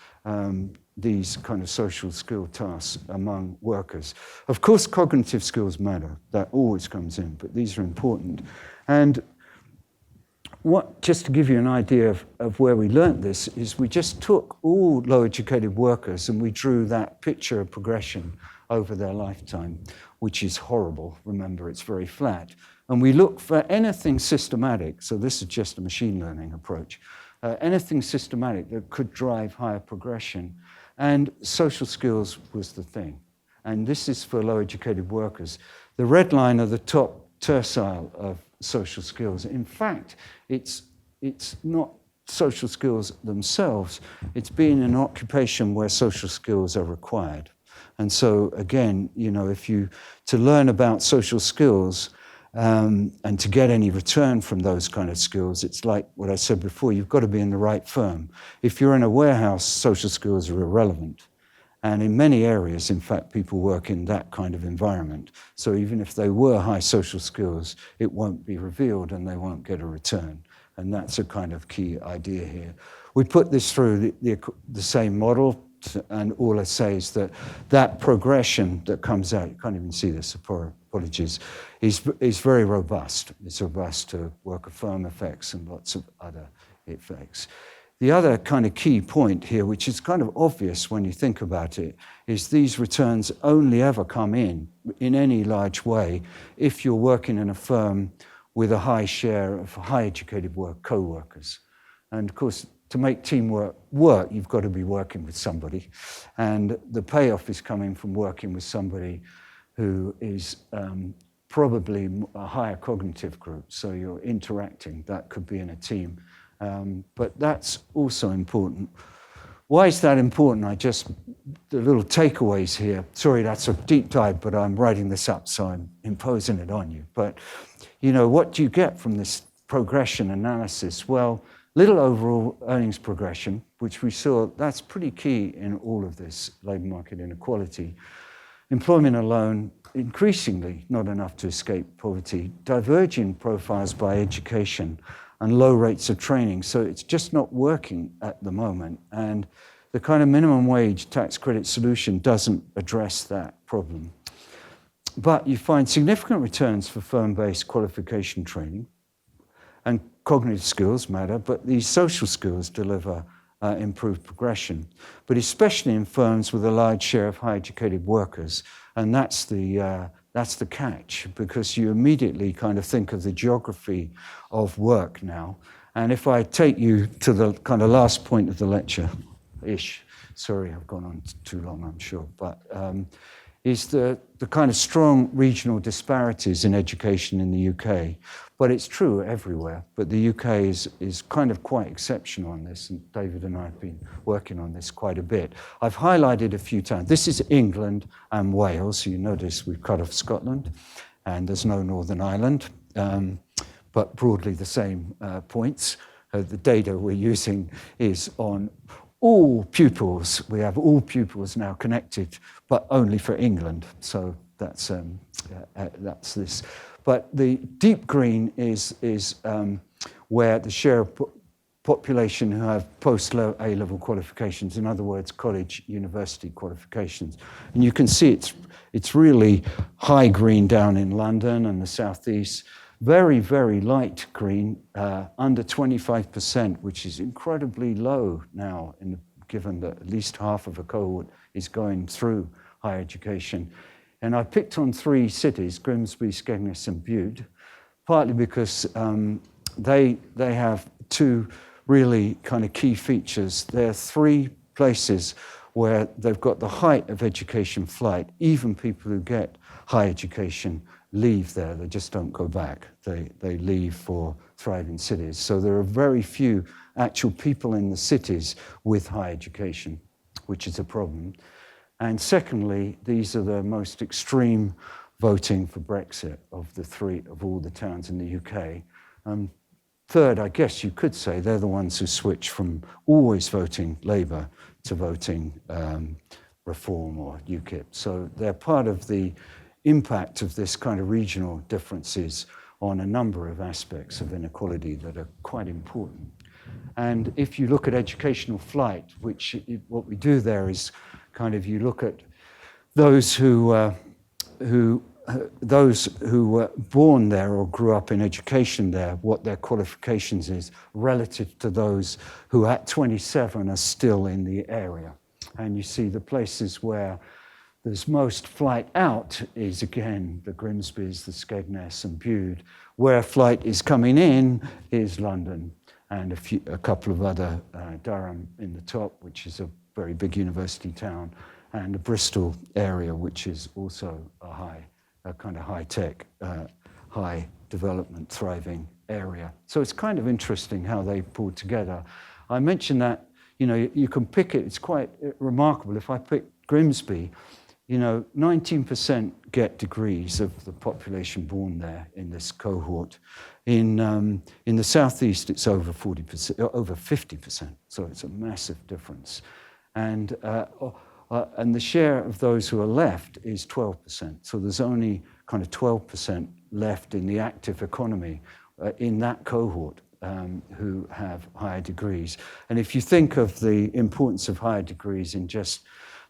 [SPEAKER 2] these kind of social skill tasks among workers. Of course, cognitive skills matter. That always comes in, but these are important. And just to give you an idea of where we learnt this, is we just took all low-educated workers and we drew that picture of progression over their lifetime, which is horrible. Remember, it's very flat. And we look for anything systematic, so this is just a machine learning approach, anything systematic that could drive higher progression. And social skills was the thing. And this is for low-educated workers. The red line are the top tercile of social skills. In fact, it's not social skills themselves, it's being in an occupation where social skills are required. And so again, you know, to learn about social skills and to get any return from those kind of skills, it's like what I said before, you've got to be in the right firm. If you're in a warehouse, social skills are irrelevant. And in many areas, in fact, people work in that kind of environment. So even if they were high social skills, it won't be revealed and they won't get a return. And that's a kind of key idea here. We put this through the same model, and all I say is that progression that comes out, you can't even see this, apologies, is very robust. It's robust to worker firm effects and lots of other effects. The other kind of key point here, which is kind of obvious when you think about it, is these returns only ever come in any large way if you're working in a firm with a high share of high-educated co-workers. And of course, to make teamwork work, you've got to be working with somebody. And the payoff is coming from working with somebody who is probably a higher cognitive group. So you're interacting, that could be in a team. But that's also important. Why is that important? The little takeaways here. Sorry, that's a deep dive, but I'm writing this up, so I'm imposing it on you. But, you know, what do you get from this progression analysis? Well, little overall earnings progression, which we saw, that's pretty key in all of this labor market inequality. employment alone, increasingly not enough to escape poverty, diverging profiles by education, and low rates of training. So it's just not working at the moment. And the kind of minimum wage tax credit solution doesn't address that problem. But you find significant returns for firm-based qualification training, and cognitive skills matter, but these social skills deliver improved progression, but especially in firms with a large share of high-educated workers. And that's the catch, because you immediately kind of think of the geography of work now. And if I take you to the kind of last point of the lecture-ish, sorry, I've gone on too long, I'm sure, but is the kind of strong regional disparities in education in the UK. But it's true everywhere, but the UK is kind of quite exceptional on this, and David and I have been working on this quite a bit. I've highlighted a few times. This is England and Wales, so you notice we've cut off Scotland, and there's no Northern Ireland, but broadly the same points. The data we're using is on all pupils. We have all pupils now connected, but only for England. So that's this. But the deep green is where the share of population who have post-A-level qualifications, in other words, college, university qualifications. And you can see it's really high green down in London and the southeast. Very, very light green, under 25%, which is incredibly low now, given that at least half of a cohort is going through higher education. And I picked on 3 cities, Grimsby, Skegness, and Bude, partly because they have 2 really kind of key features. There are 3 places where they've got the height of education flight. Even people who get high education leave there, they just don't go back. They leave for thriving cities. So there are very few actual people in the cities with high education, which is a problem. And secondly, these are the most extreme voting for Brexit of the 3 of all the towns in the UK. Third, I guess you could say they're the ones who switch from always voting Labour to voting Reform or UKIP. So they're part of the impact of this kind of regional differences on a number of aspects of inequality that are quite important. And if you look at educational flight, what we do there is kind of you look at those who were born there or grew up in education there, what their qualifications is relative to those who at 27 are still in the area. And you see the places where there's most flight out is, again, the Grimsbys, the Skegness, and Bude. Where flight is coming in is London and a couple of other, Durham in the top, which is a very big university town, and the Bristol area, which is also a kind of high-tech, high development, thriving area. So it's kind of interesting how they pulled together. I mentioned that, you can pick it, it's quite remarkable. If I pick Grimsby, 19% get degrees of the population born there in this cohort. In the southeast, it's over 40%, over 50%. So it's a massive difference. And the share of those who are left is 12%. So there's only kind of 12% left in the active economy in that cohort who have higher degrees. And if you think of the importance of higher degrees in just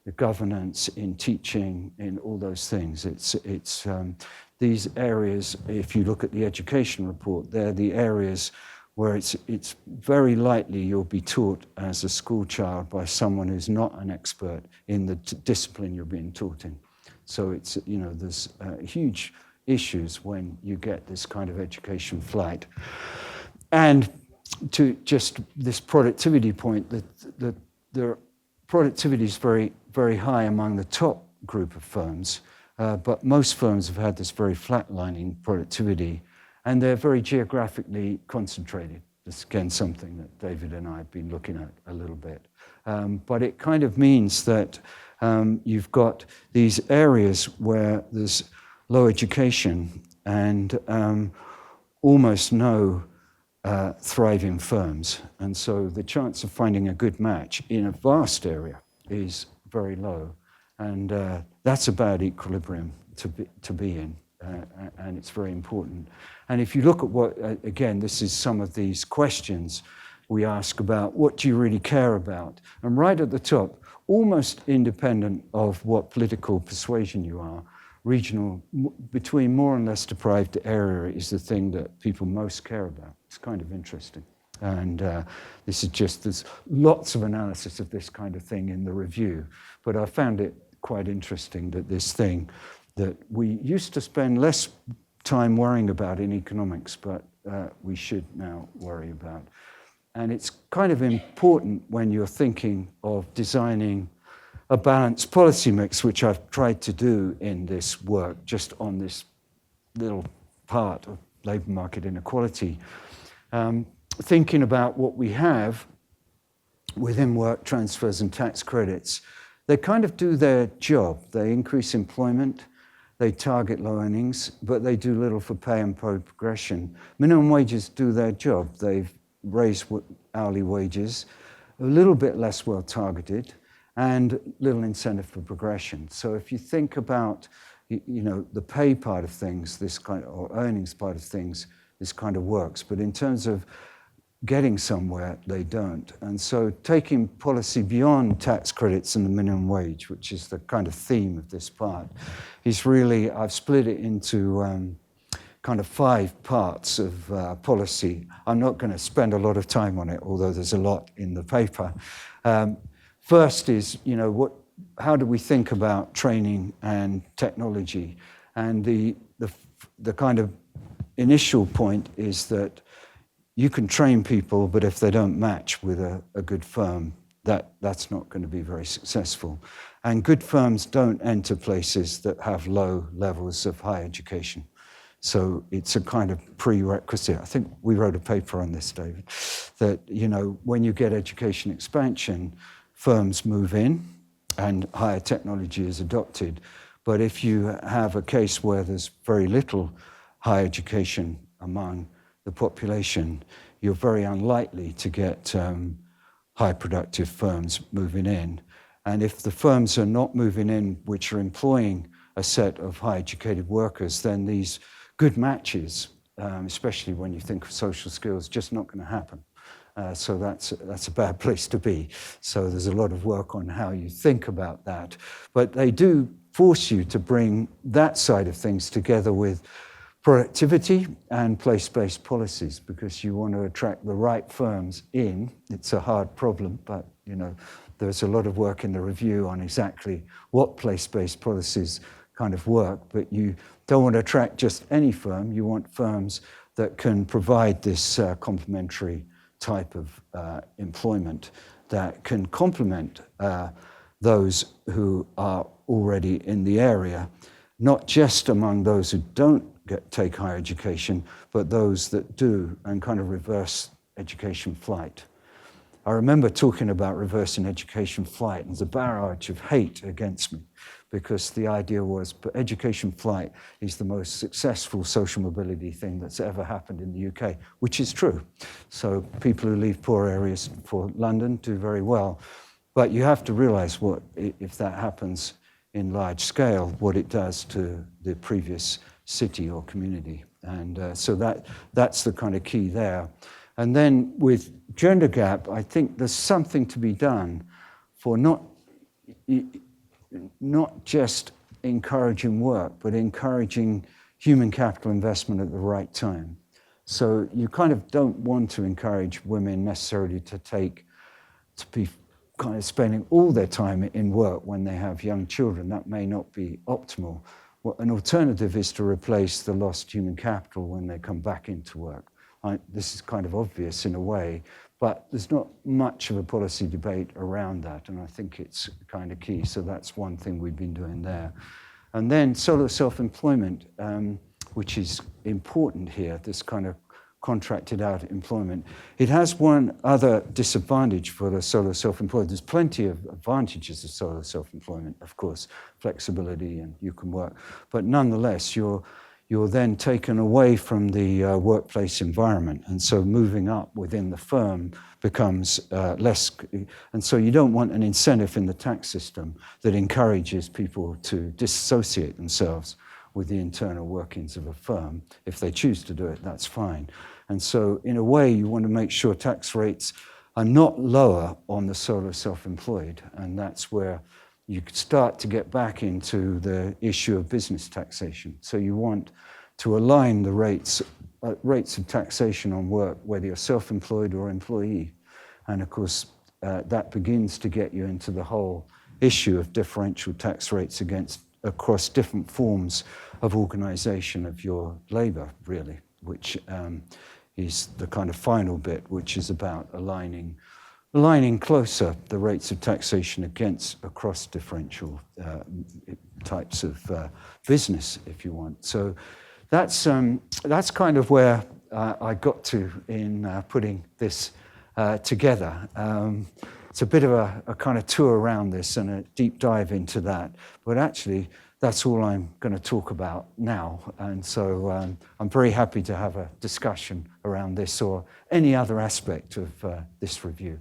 [SPEAKER 2] the governance, in teaching, in all those things, it's these areas, if you look at the education report, they're the areas where it's very likely you'll be taught as a school child by someone who's not an expert in the discipline you're being taught in. So it's, there's huge issues when you get this kind of education flight. And to just this productivity point, the productivity is very, very high among the top group of firms, but most firms have had this very flatlining productivity, and they're very geographically concentrated. This is, again, something that David and I have been looking at a little bit. But it kind of means that you've got these areas where there's low education and almost no thriving firms. And so the chance of finding a good match in a vast area is very low. And that's a bad equilibrium to be in, and it's very important. And if you look at what, again, this is some of these questions we ask about, what do you really care about? And right at the top, almost independent of what political persuasion you are, regional, between more and less deprived area is the thing that people most care about. It's kind of interesting. And this is just, there's lots of analysis of this kind of thing in the review, but I found it quite interesting that this thing that we used to spend less time worrying about in economics, but we should now worry about. And it's kind of important when you're thinking of designing a balanced policy mix, which I've tried to do in this work, just on this little part of labour market inequality. Thinking about what we have within work transfers and tax credits, they kind of do their job. They increase employment, they target low earnings, but they do little for pay and progression. Minimum wages do their job. They've raised hourly wages, a little bit less well targeted, and little incentive for progression. So if you think about, the pay part of things, this kind of, or earnings part of things, this kind of works. But in terms of getting somewhere, they don't. And so taking policy beyond tax credits and the minimum wage, which is the kind of theme of this part, is really, I've split it into kind of 5 parts of policy. I'm not going to spend a lot of time on it, although there's a lot in the paper. First is, how do we think about training and technology? And the kind of initial point is that you can train people, but if they don't match with a good firm, that's not going to be very successful. And good firms don't enter places that have low levels of higher education. So it's a kind of prerequisite. I think we wrote a paper on this, David, that, when you get education expansion, firms move in and higher technology is adopted. But if you have a case where there's very little higher education among the population, you're very unlikely to get high productive firms moving in. And if the firms are not moving in, which are employing a set of high educated workers, then these good matches, especially when you think of social skills, just not going to happen. So that's a bad place to be. So there's a lot of work on how you think about that. But they do force you to bring that side of things together with productivity and place-based policies, because you want to attract the right firms in. It's a hard problem, but there's a lot of work in the review on exactly what place-based policies kind of work, but you don't want to attract just any firm. You want firms that can provide this complementary type of employment that can complement those who are already in the area, not just among those who don't take higher education, but those that do, and kind of reverse education flight. I remember talking about reversing education flight, and there's a barrage of hate against me, because the idea was education flight is the most successful social mobility thing that's ever happened in the UK, which is true. So people who leave poor areas for London do very well. But you have to realize what, if that happens in large scale, what it does to the previous city or community. And so that's the kind of key there. And then with gender gap, I think there's something to be done for not just encouraging work, but encouraging human capital investment at the right time. So you kind of don't want to encourage women necessarily to be kind of spending all their time in work when they have young children. That may not be optimal. Well, an alternative is to replace the lost human capital when they come back into work. This is kind of obvious in a way, but there's not much of a policy debate around that, and I think it's kind of key. So that's one thing we've been doing there. And then solo self-employment, which is important here, this kind of contracted out employment. It has one other disadvantage for the solo self-employed. There's plenty of advantages of solo self-employment, of course, flexibility and you can work, but nonetheless, you're you're then taken away from the workplace environment. And so moving up within the firm becomes less. And so you don't want an incentive in the tax system that encourages people to disassociate themselves with the internal workings of a firm. If they choose to do it, that's fine. And so in a way, you want to make sure tax rates are not lower on the solo self-employed. And that's where you start to get back into the issue of business taxation. So you want to align the rates of taxation on work, whether you're self-employed or employee. And of course, that begins to get you into the whole issue of differential tax rates across different forms of organization of your labor, really, which is the kind of final bit, which is about aligning closer the rates of taxation across differential types of business, if you want. So that's kind of where I got to in putting this together. It's a bit of a kind of tour around this and a deep dive into that, but actually that's all I'm going to talk about now. And so I'm very happy to have a discussion around this or any other aspect of this review.